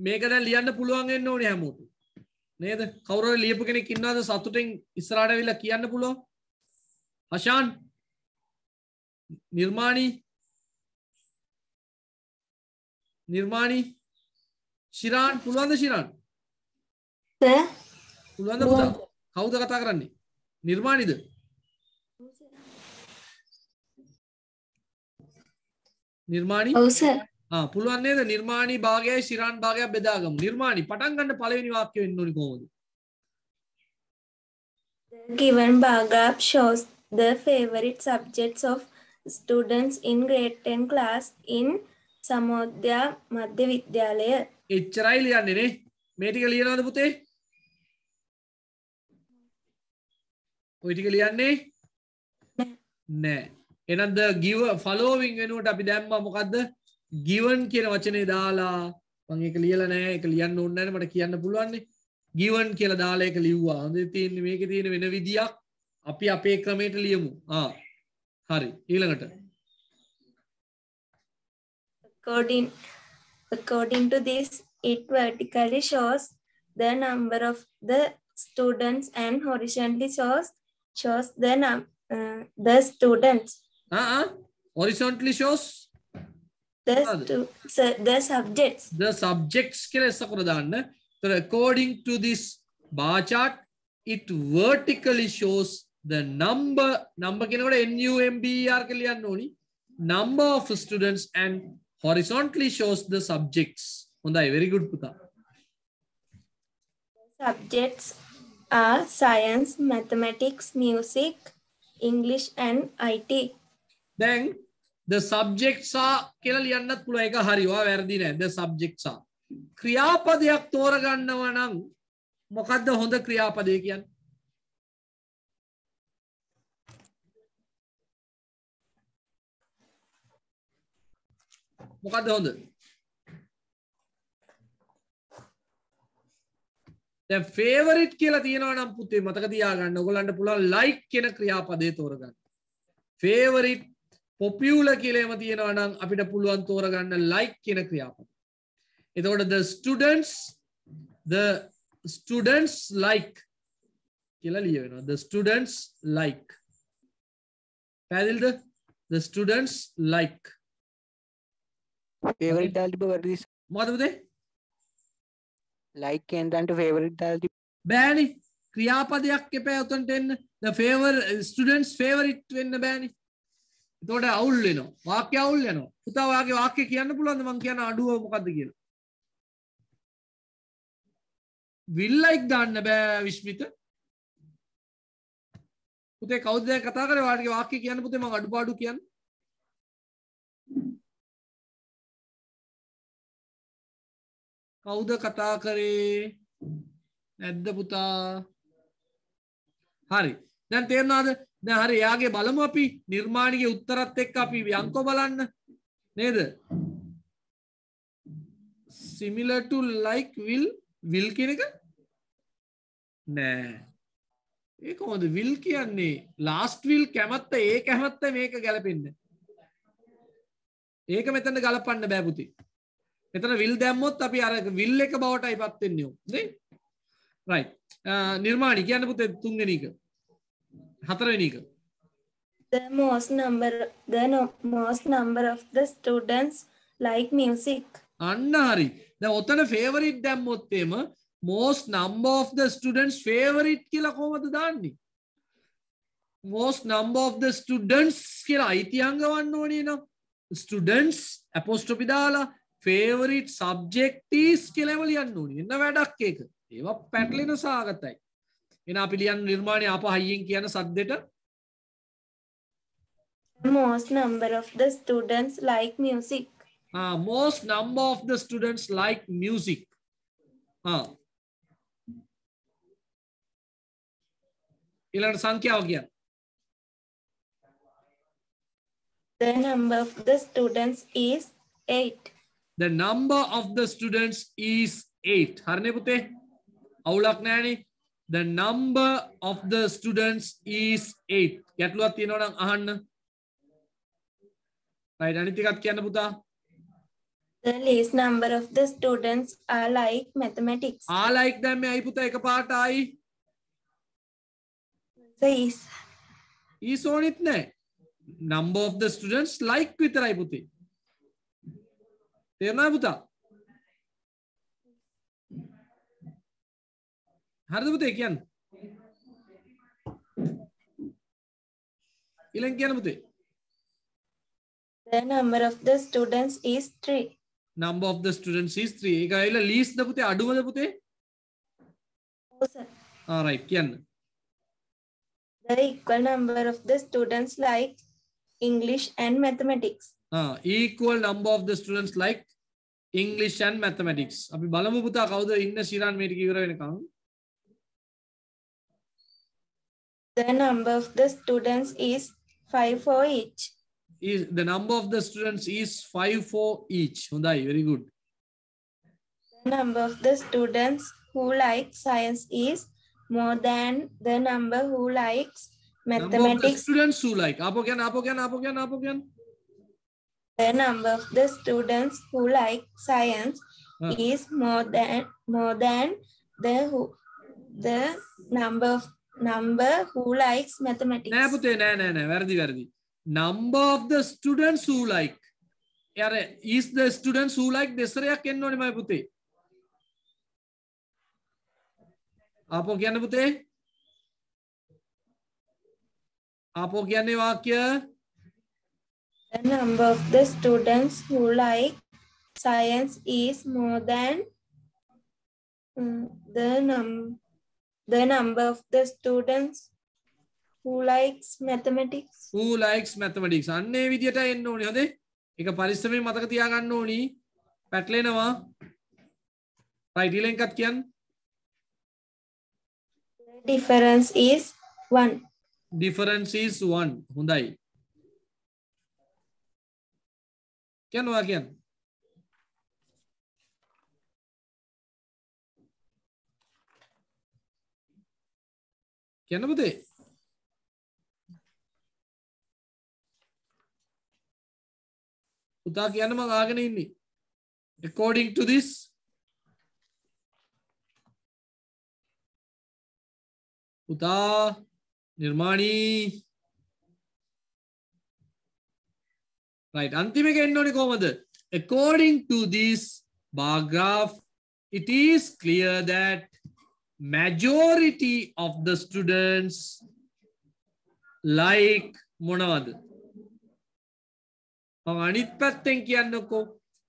මේක දැන් ලියන්න පුළුවන් වෙන්න ඕනේ හැමෝටම. නේද? කවුරු හරි ලියපු කෙනෙක් ඉන්නවද සතුටෙන් ඉස්සරහට ඇවිල්ලා කියන්න පුළුවන්? අෂාන් නිර්මාණී ශිරාන් පුළුවන්ද ශිරාන්? Sir. පුළුවන්ද පුතා? කවුද කතා කරන්නේ? නිර්මාණිද? නිර්මාණි? ඔව් සර්. පුළුවන් නේද? නිර්මාණි භාගයයි ශිරාන් භාගයක් බෙදාගමු. නිර්මාණි පටන් ගන්න පළවෙනි වාක්‍ය වෙන්න ඕනි කොහොමද? The given paragraph shows the favorite subjects of students in grade 10 class in Samodaya Madhya Vidyalaya. එච්චරයි ලියන්නේ නේ. මේ ටික ලියනවද පුතේ? ඔය ටික ලියන්නේ නෑ. එහෙනම් the give following වෙනුවට අපි දැම්මා මොකද්ද? given කියන වචනේ දාලා මම ඒක ලියලා නෑ. ඒක ලියන්න ඕනේ නෑනේ මට කියන්න පුළුවන් නේ. given කියලා දාලා ඒක ලිව්වා. හොඳේ තියෙන්නේ මේකේ තියෙන වෙන විදියක්. අපි අපේ ක්‍රමයට ලියමු. හරි. ඊළඟට According to this, it vertically shows the number of the students and horizontally shows the students. Horizontally shows the subjects. The subjects කියලා එස කර දාන්න. So according to this bar chart, it vertically shows the number කියනකොට NUMBER කියලා ලියන්න ඕනි. Number of students and horizontally shows the subjects. හොඳයි, very good පුතා. Subjects are science, mathematics, music, English and IT. Then the subjects are කියලා ලියන්නත් පුළුවන්. ඒක හරි. ඔයා වැරදි නෑ. The subjects are. ක්‍රියාපදයක් තෝරගන්නවා නම් මොකද්ද හොඳ ක්‍රියාපදය කියන්නේ? මොකද්ද හොඳ? දැන් favorite කියලා තියෙනවා නම් පුතේ මතක තියාගන්න. ඔයගලන්ට පුළුවන් like කියන ක්‍රියාපදේ තෝරගන්න. favorite popular කියලා එම තියෙනවා නම් අපිට පුළුවන් තෝරගන්න like කියන ක්‍රියාපදේ. එතකොට the students like කියලා ලියවෙනවා. the students like. පැහැදිලිද? the students like. favorite දාලා තිබ්බ වර්ග මොකද පුතේ? like කියනට favorite දාලා තිබ්බ බෑනේ. ක්‍රියාපදයක් එපා උතන්ට එන්න. the students favorite වෙන්න බෑනේ. එතකොට අවුල් වෙනවා. වාක්‍ය අවුල් වෙනවා. පුතා ඔයාගේ වාක්‍ය කියන්න පුළුවන්ද මම කියන අඩුව මොකද්ද කියලා? will like දාන්න බෑ විශ්මිත. පුතේ කවුද දැන් කතා කරේ? ඔයාගේ වාක්‍ය කියන්න පුතේ මම අඩුපාඩු කියන්න. කවුද කතා කරේ? නැද්ද පුතා? හරි. දැන් තේරුණාද? දැන් හරි යාගේ බලමු අපි නිර්මාණිකේ උත්තරත් එක්ක අපි අංක බලන්න. නේද? similar to like will කියන එක නෑ. ඒ කොහොමද will කියන්නේ? last will කැමත්ත ඒ කැමත්ත මේක ගැලපෙන්නේ. ඒක මෙතන ගලපන්න බෑ පුතේ. මෙතන will දැම්මොත් අපි අර will එක බවටයි පත් වෙන්නේ නේ. right. නිර්මාණි කියන්න පුතේ තුන්වෙනි එක. හතරවෙනි එක. The most number of the students like music. අන්න හරි. දැන් ඔතන favorite දැම්මොත් එම most number of the students favorite කියලා කොහොමද දාන්නේ? most number of the students කියලා අයිතිංග වන්න ඕනේ නෝ. students apostrophe දාලා favorite subject is කියලා ලියන්න ඕනේ. එන්න වැඩක් ඒක. ඒවා පැටලෙන සාගතයි. එන අපි ලියන්න නිර්මාණය අප හයියෙන් කියන සද්දෙට most number of the students like music. most number of the students like music. ඊළඟ සංඛ්‍යාව කියන්න. The number of the students is 8. The number of the students is 8. හරිනේ පුතේ? අවුලක් නැහැනේ. The number of the students is 8. ගැටලුවක් තියෙනවා නම් අහන්න. right අනිත් එකත් කියන්න පුතා. The least number of the students are like mathematics. like දැම්මේ අයි පුතා එකපාරට ආයි. So is ඕනෙත් නැහැ. number of the students like විතරයි පුතේ. තේරුණාද පුතා? හරිද පුතේ කියන්න. ඊළඟ කියන්න පුතේ. The number of the students is 3. Number of the students is 3. ඒක ඇවිල්ලා least ද පුතේ අඩුමද පුතේ? ඔව් සර්. right කියන්න. The equal number of the students like English and mathematics. Equal number of the students like English and mathematics. අපි බලමු පුතා කවුද ඉන්න ශිරාන් මේ ටික ඉවර වෙනකන්. The number of the students is 5 for each. The number of the students is 5 for each. හොඳයි, very good. The number of the students who like science is more than the number who likes mathematics. Number of the students who like. आपो क्या? The number of the students who like science is more than the number who likes mathematics. නෑ පුතේ නෑ වැරදි. Number of the students who like. यार is the students who like දෙසරයක් එන්න ඕනේ මම පුතේ. आपो කියන්නේ පුතේ? आपो කියන්නේ වාක්‍ය The number of the students who like science is more than the number of the students who likes mathematics. Who likes mathematics. අන්නේ විදියට එන්න ඕනේ හොඳේ. ඒක පරිස්සමෙන් මතක තියාගන්න ඕනි. පැටලෙනවා. right ඊළඟට කියන්න. The difference is 1. Difference is 1. හොඳයි. කියනවා කියන්න. කියන්න පුතේ. පුතා කියන්න මම ආගෙන ඉන්නේ. According to this පුතා නිර්මාණී right අන්තිම එක එන්න ඕනේ කොහමද? According to this bar graph it is clear that majority of the students like මොනවද? මම අනිත් පැත්තෙන් කියන්නකෝ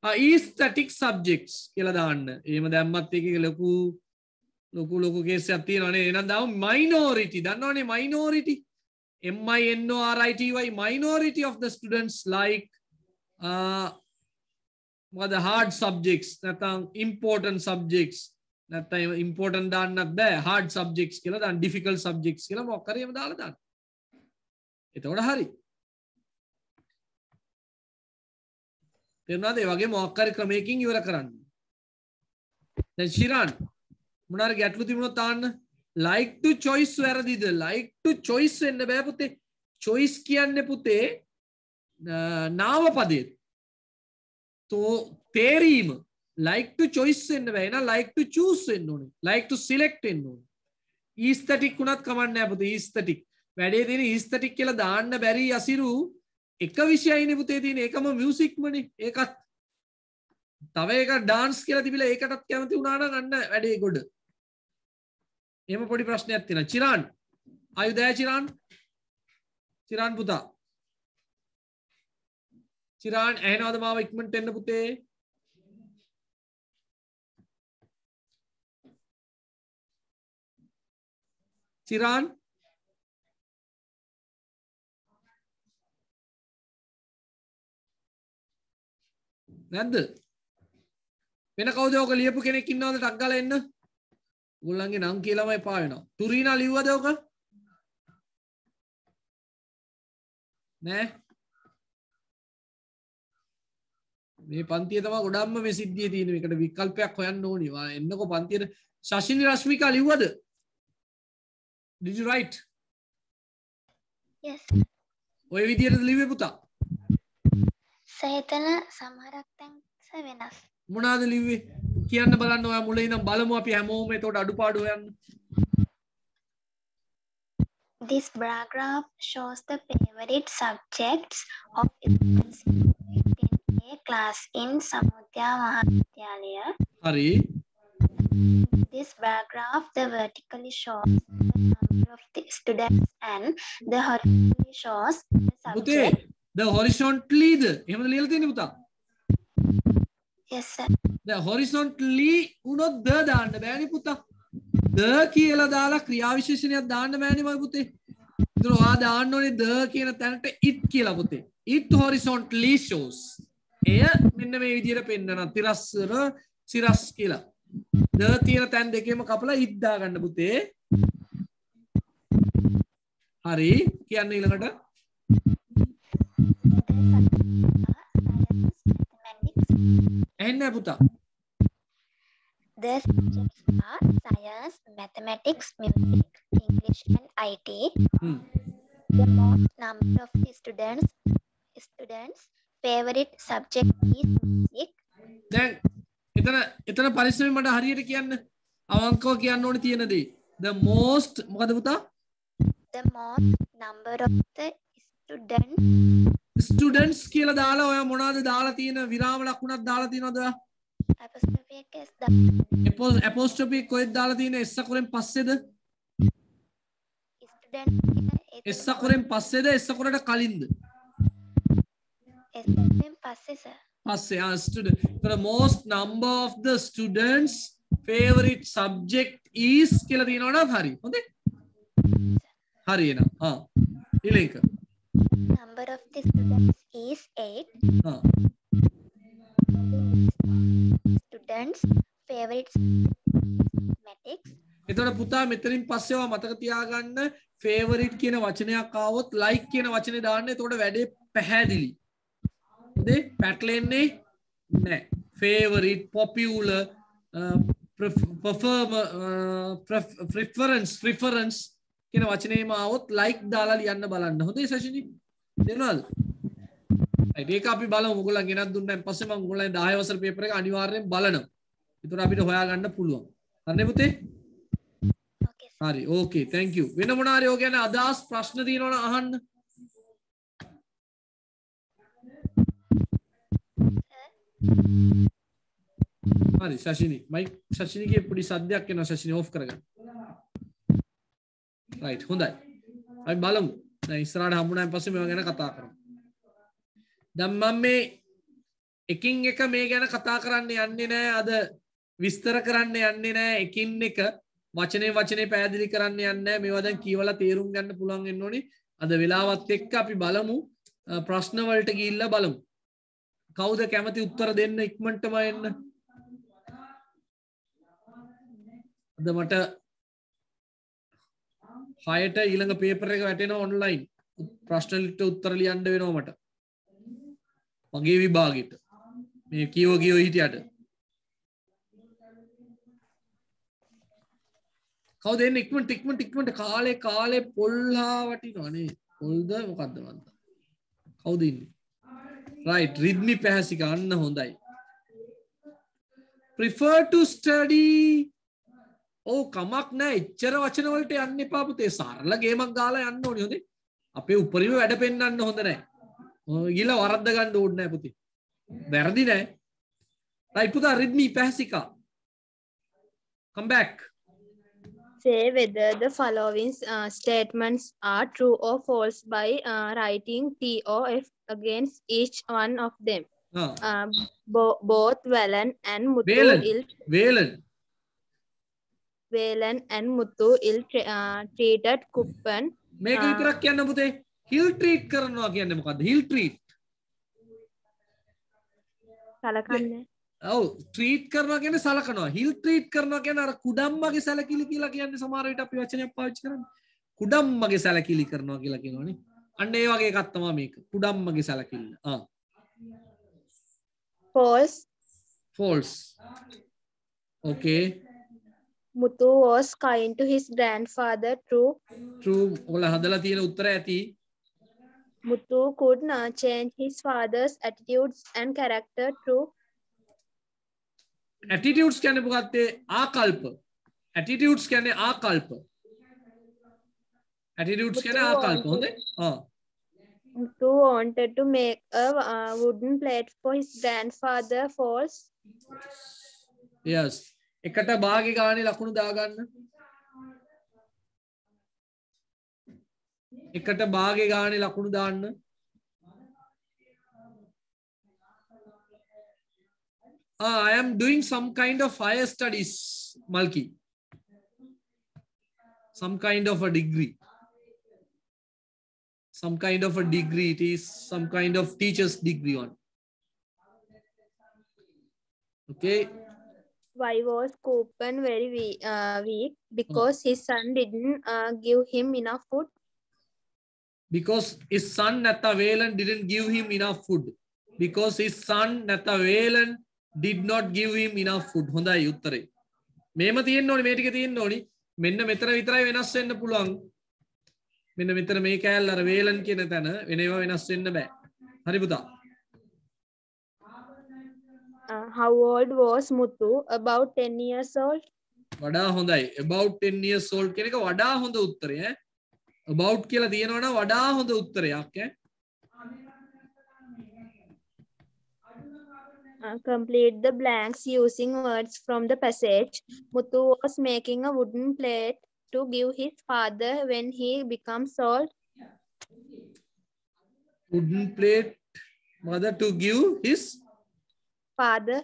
aesthetic subjects කියලා දාන්න. එහෙම දැම්මත් ඒකේ ලොකු කේස් එකක් තියෙනවනේ. එහෙනම් දාමු minority. දන්නවනේ minority. MINORITY minority of the students like what the hard subjects නැත්නම් important subjects නැත්නම් important දාන්නත් බෑ hard subjects කියලා දාන්න difficult subjects කියලා මොකක් හරි එහෙම දාලා දාන්න. එතකොට හරි. තේරුණාද? ඒ වගේ මොකක් හරි ක්‍රමයකින් ඉවර කරන්න. දැන් ශිරාන් මොනාර ගැටලු තිබුණොත් තාන්න like to choice වැරදිද? like to choice වෙන්න බෑ පුතේ. choice කියන්නේ පුතේ නාම පදයේ. તો තේරීම like to choice වෙන්න බෑ. එහෙනම් like to choose වෙන්න ඕනේ. like to select වෙන්න ඕනේ. aesthetic උනත් කමක් නෑ පුතේ. aesthetic වැඩේ තියෙන aesthetic කියලා දාන්න බැරි අසිරු එක විෂයයිනේ පුතේ තියෙන. ඒකම මියුසික්මනේ. ඒකත් තව එක ඩාන්ස් කියලා තිබිලා ඒකටත් කැමති වුණා නම් අන්න වැඩේ ගොඩ. එහෙම පොඩි ප්‍රශ්නයක් තියෙනවා. Chiran are you there Chiran පුතා? චිරාන් ඇහෙනවද මාව ඉක්මනට එන්න පුතේ? චිරාන් නැද්ද? වෙන කවුද ඔක ලියපු කෙනෙක් ඉන්නවද? ටක් ගාලා එන්න. ඕගොල්ලන්ගේ නම් කියලාම එපා වෙනවා. තුරීනා ලිව්වද ඔක? නෑ. මේ පන්තිය තමයි ගොඩක්ම මේ සිද්ධිය තියෙන. මේකට විකල්පයක් හොයන්න ඕනි. එන්නකෝ පන්තියට. ශෂිනි රශ්මිකා ලිව්වද? Did you write? Yes. ඔය විදියට ලිව්වේ පුතා? සේතන සමහරක් තැන් වෙනස්. මොනවාද ලිව්වේ? කියන්න බලන්න. ඔයා මුලින් ඉඳන් බලමු අපි හැමෝම එතකොට අඩුපාඩු හොයන්න. This bar graph shows the favorite subjects of students in a class in Samudya Mahavidyalaya. Hari. this bar graph, the vertically shows the number of the students and the horizontally shows the subject. The horizontally the එහෙමද ලියලා තියෙන්නේ පුතා? Yes sir. The horizontally උනොත් the දාන්න බෑනේ පුතා. the කියලා දාලා ක්‍රියා විශේෂණයක් දාන්න බෑනේ මගේ පුතේ. ඒතර ඔයා දාන්න ඕනේ the කියන තැනට it කියලා පුතේ. It horizontally shows. එය මෙන්න මේ විදිහට පෙන්නනවා. තිරස්වර සිරස් කියලා. the තියෙන තැන් දෙකේම කපලා it දාගන්න පුතේ. හරි. කියන්න ඊළඟට. ඇහෙන්නේ පුතා. The subjects are science, mathematics, music, English and IT. The most number of the students favorite subject is music. දැන් එතන පරිස්සමෙන් මට හරියට කියන්න. අවංකව කියන්න ඕනේ තියෙන දේ. The most මොකද පුතා? The most number of the students කියලා දාලා ඔයා මොනවද දාලා තියෙන විරාම ලකුණක් දාලා තියෙනවද ඔයා? apostrophe එක s දාලා. apostrophe කොහෙද දාලා තියෙන්නේ? s අකුරෙන් පස්සේද? student s අකුරෙන් පස්සේද s අකුරට කලින්ද? s අකුරෙන් පස්සේ sir. පස්සේ student. The most number of the students favorite subject is කියලා තියෙනවනම් හරි. හොඳේ? හරි එනවා. ඊළඟ number of the students is 8. Students favorite mathematics. එතකොට පුතා මෙතනින් පස්සේ ඔයා මතක තියාගන්න favorite කියන වචනයක් ආවොත් like කියන වචනේ දාන්න. එතකොට වැඩේ පැහැදිලි. හොඳේ? පැටලෙන්නේ නැහැ. favorite, popular, preference කියන වචනේම ආවොත් like දාලා ලියන්න බලන්න. හොඳේ සශිනි? තේරුණාද? right ඒක අපි බලමු. ඔයගොල්ලන් ගෙනත් දුන්නාන් පස්සේ මම ඔයගොල්ලන් 10 වසර පේපර් එක අනිවාර්යෙන් බලනවා. ඒතර අපිට හොයාගන්න පුළුවන්. හරිනේ පුතේ? Okay. හරි. okay thank you. වෙන මොන හරි ඔය ගැන අදහස් ප්‍රශ්න තියෙනවනම් අහන්න. හරි සශිනි. මයික් සශිනිගේ පොඩි සද්දයක් එනවා. සශිනි ඕෆ් කරගන්න. right හොඳයි. අපි බලමු. දැන් ඉස්සරහට හම්බුනාන් පස්සේ මේවා ගැන කතා කරමු. දැන් මම මේ එකින් එක මේ ගැන කතා කරන්න යන්නේ නැහැ. අද විස්තර කරන්න යන්නේ නැහැ. එකින් එක වචනේ පැහැදිලි කරන්න යන්නේ නැහැ. මේවා දැන් කියවලා තේරුම් ගන්න පුළුවන් වෙන්න ඕනේ. අද වෙලාවත් එක්ක අපි බලමු ප්‍රශ්න වලට ගිහිල්ලා බලමු. කවුද කැමති උත්තර දෙන්න ඉක්මනටම එන්න. අද මට 6ට ඊළඟ පේපර් එක වැටෙනවා ඔන්ලයින්. ප්‍රශ්න වලට උත්තර ලියන්න වෙනවා මට. මගේ විභාගෙට. මේ කියව හිටියට. කවුද එන්නේ ඉක්මනට කාලේ පොල්හා වටිනවා නේ. පොල්ද මොකද්ද මන්ද? කවුද ඉන්නේ? right රිද්මි පැහැසික අන්න හොඳයි. prefer to study කමක් නෑ එච්චර වචන වලට යන්න එපා පුතේ. සරල ගේමක් ගාලා යන්න ඕනේ හොඳේ. අපේ උපරිම වැඩ පෙන්නන්න හොඳ නෑ. ගිහලා වරද්ද ගන්න ඕනේ නෑ පුතේ. වැරදි නෑ. right පුතා රිද්මි පැහැසිකා. come back. Say whether the following statements are true or false by writing T or F against each one of them. Both Valen and Muthu and Muthu treated Kuppan. මේක විතරක් කියන්න පුතේ. hill treat කරනවා කියන්නේ මොකද්ද? hill treat. සලකන්නේ. ඔව් treat කරනවා කියන්නේ සලකනවා. hill treat කරනවා කියන්නේ අර කුඩම්මගේ සැලකිලි කියලා කියන්නේ සමහර විට අපි වචනයක් පාවිච්චි කරන්නේ. කුඩම්මගේ සැලකිලි කරනවා කියලා කියනවනේ. අන්න ඒ වගේ එකක් තමයි මේක. කුඩම්මගේ සැලකිල්ල. False. Okay. Muthu was kind to his grandfather. True. ඔයාලා හදලා තියෙන උත්තරය ඇති. Muthu could not change his father's attitudes and character. True. Attitudes කියන්නේ මොකක්ද? ආකල්ප. Attitudes කියන්නේ ආකල්ප. හොඳේ? Muthu wanted to make a wooden plate for his grandfather. False. Yes. එකට භාගේ ගානේ ලකුණු දාගන්න. එකට භාගේ ගානේ ලකුණු දාන්න. I am doing some kind of higher studies, Malki. Some kind of a degree. Some kind of a degree. It is some kind of teacher's degree on. Okay. Why was Kopan very weak? Because his son didn't give him enough food. Because his son Nathavelan didn't give him enough food. Because his son Nathavelan did not give him enough food. හොඳයි උත්තරේ. මේම තියෙන්න ඕනේ, මේ ටික තියෙන්න ඕනේ. මෙන්න මෙතන විතරයි වෙනස් වෙන්න පුළුවන්. මෙන්න මෙතන මේ කෑල්ල අර වේලන් කියන තැන වෙන ඒවා වෙනස් වෙන්න බෑ. හරි පුතා. How old was Muthu? About 10 years old. වඩා හොඳයි. About 10 years old කියන එක වඩා හොඳ උත්තරය ඈ. About කියලා තියෙනවා නම් වඩා හොඳ උත්තරයක් ඈ. Complete the blanks using words from the passage. Muthu was making a wooden plate to give his father when he becomes old. Wooden plate mother to give his father.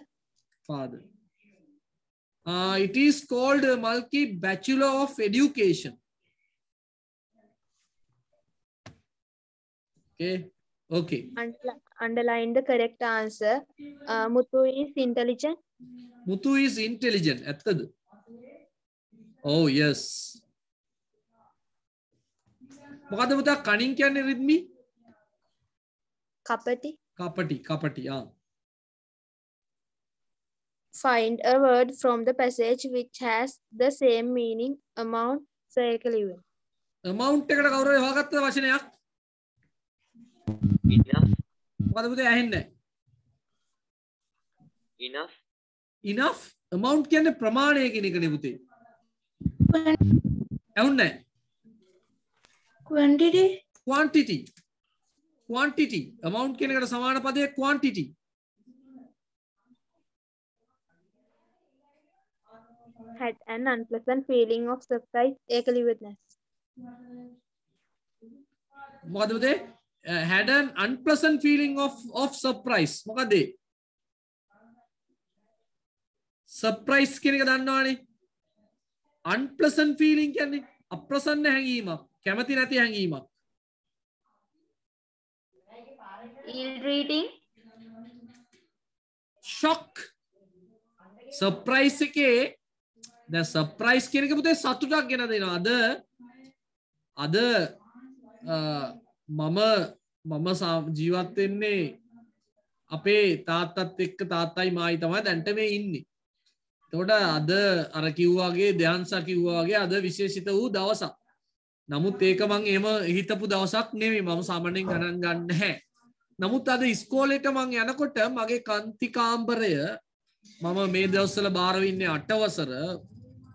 It is called Malki Bachelor of Education. Okay. Underline the correct answer. Muthu is intelligent. Muthu is intelligent. ඇත්තද? Oh yes. මොකද පුතා කණින් කියන්නේ රිද්මි? කපටි. Find a word from the passage which has the same meaning. Amount, circle even. Amount එකට කවුරු හොයාගත්තද වචනයක්? Enough. මොකද පුතේ ඇහෙන්නේ? Enough. Amount කියන්නේ ප්‍රමාණය කියන එකනේ පුතේ. ඇහුන්නේ? Quantity. Amount කියන එකට සමාන පදයක් quantity. Had an unpleasant feeling of surprise. ඒකලිවෙන්නේ. මොකද පුතේ? Had an unpleasant feeling of surprise. මොකද? Surprise කියන එක දන්නවනේ. Unpleasant feeling කියන්නේ අප්‍රසන්න හැඟීමක්, කැමති නැති හැඟීමක්. Ill-treating. Shock. Surprise එකේ දැන් surprise කියන එක පුතේ සතුටක් ගෙන දෙනවා. අද මම ජීවත් වෙන්නේ අපේ තාත්තත් එක්ක තාත්තයි මායි තමයි දැන්ට මේ ඉන්නේ. එතකොට අද අර කිව්වාගේ ධ්‍යාන්සා කිව්වාගේ අද විශේෂිත වූ දවසක්. නමුත් ඒක මං එහෙම හිතපු දවසක් නෙමෙයි. මම සාමාන්‍යයෙන් ගණන් ගන්න නැහැ. නමුත් අද ඉස්කෝලේට මං යනකොට මගේ කාන්ති කාමරය මම මේ දවස්වල බාර වෙන්නේ 8 වසර.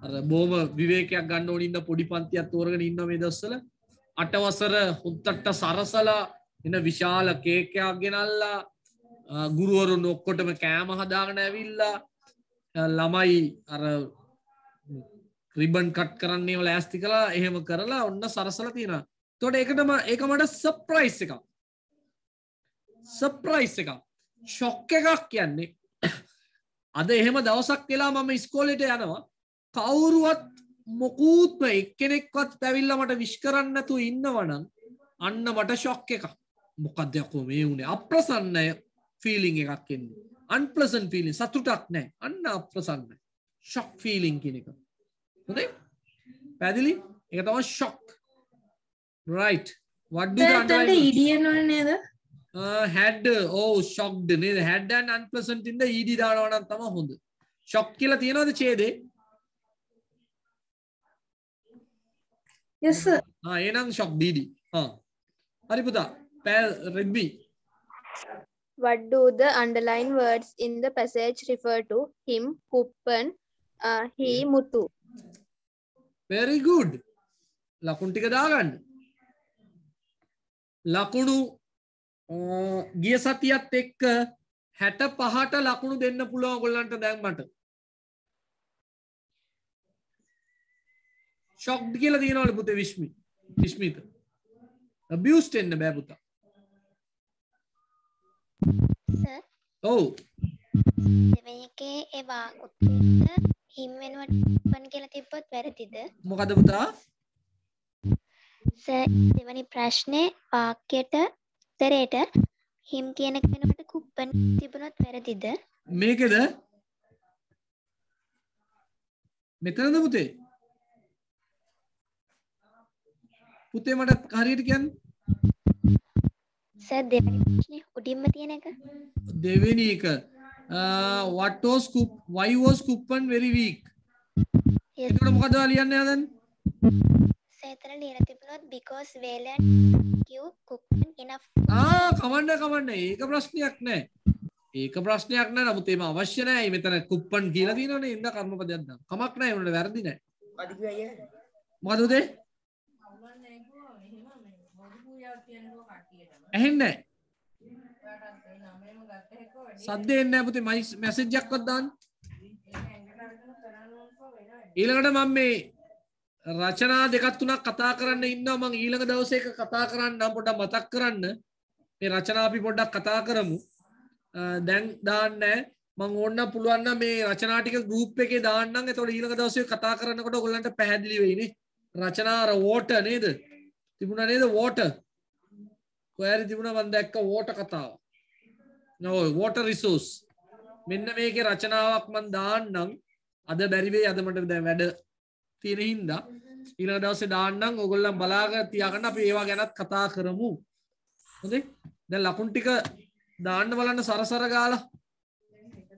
අර බොහොම විවේකයක් ගන්න ඕන ඉන්න පොඩි පන්තියක් තෝරගෙන ඉන්නවා මේ දවස්වල. 8 වසර හුත්තට සරසලා එන විශාල කේක් එකක් ගෙනල්ලා ගුරුවරුන් ඔක්කොටම කෑම හදාගෙන ඇවිල්ලා ළමයි අර රිබන් කට් කරන්න ඒවා ලෑස්ති කළා එහෙම කරලා ඔන්න සරසලා තියෙනවා. එතකොට ඒක මට සර්ප්‍රයිස් එකක්. ෂොක් එකක් කියන්නේ අද එහෙම දවසක් වෙලා මම ඉස්කෝලේට යනවා කවුරුවත් මොකුත්ම එක්කෙනෙක්වත් ඇවිල්ලා මට විශ් කරන්න නැතුව ඉන්නවනම් අන්න මට ෂොක් එකක්. මොකක්ද යකෝ මේ උනේ? අප්‍රසන්න ෆීලිං එකක් එන්නේ. unpleasant feeling. සතුටක් නැහැ. අන්න අප්‍රසන්න. shock feeling කියන එක. හොඳයි? පැහැදිලි? ඒක තමයි shock. Right. What do the underline? Had shocked නේද? Had and unpleasant in the ed දානවා නම් තමයි හොඳ. shock කියලා තියෙනවද ඡේදේ? Yes sir. එහෙනම් shock dd. හරි පුතා. Redmi. What do the underlined words in the passage refer to? Him, Kuppan, he, Muthu. Very good. ලකුණු ටික දාගන්න. ලකුණු ගිය සතියත් එක්ක 65ට ලකුණු දෙන්න පුළුවන් ඔයගොල්ලන්ට දැන් මට. shocked කියලා තියෙනවලු පුතේ විශ්මිත. abused වෙන්න බෑ පුතා. සර් ඔව් දෙවෙනි එකේ ඒ උත්තරෙට හිම් වෙනුවට කුප්පන් කියලා තිබ්බොත් වැරදිද? මොකද පුතා? සර් දෙවෙනි ප්‍රශ්නේ වාක්‍යයට උත්තරේට හිම් කියන එක වෙනුවට කුප්පන් තිබුණොත් වැරදිද? මේකද? මෙතනද පුතේ? පුතේ මට හරියට කියන්න. සර් දෙවෙනි ප්‍රශ්නේ උඩින්ම තියෙන එක. දෙවෙනි එක why was Kuppan very weak? එතකොට මොකද ලියන්නේ හදන්නේ? සර් එතන ලියලා තිබුණොත් because Valiant give Kuppan enough. කමන්න ඒක ප්‍රශ්නයක් නෑ. ඒක ප්‍රශ්නයක් නෑ. නමුත් ඒම අවශ්‍ය නෑ. මෙතන කුප්පන් කියලා තියෙනවනේ. ඉන්න කර්මපදයක් දාන්න. කමක් නෑ. උනට වැරදි නෑ. මොකද උදේ? ඇහෙන්නේ නෑ. සද්ද එන්නේ නෑ පුතේ. මැසේජ් එකක්වත් දාන්න. ඊළඟට මම මේ රචනා දෙකක් තුනක් කතා කරන්න ඉන්නවා. මම ඊළඟ දවසේ එක කතා කරන්න පොඩ්ඩක් මතක් කරන්න. මේ රචනා අපි පොඩ්ඩක් කතා කරමු. දැන් දාන්න මම ඕන්න පුළුවන් නම් මේ රචනා ටික ගෲප් එකේ දාන්නම්. එතකොට ඊළඟ දවසේ කතා කරනකොට ඔයගොල්ලන්ට පැහැදිලි වෙයිනේ. රචනා අර වෝටර් නේද? තිබුණා නේද වෝටර්? කොහරි තිබුණා මම දැක්ක වෝටර් කතාව. නෝ වෝටර් රිසෝස්. මෙන්න මේකේ රචනාවක් මම දාන්නම්. අද බැරි වෙයි. අද මට දැන් වැඩ තියෙන හින්දා ඊළඟ දවසේ දාන්නම්. ඔයගොල්ලන් බලාගෙන තියාගන්න. අපි ඒවා ගැනත් කතා කරමු. හොඳේ? දැන් ලකුණු ටික දාන්න බලන්න සරසර ගාලා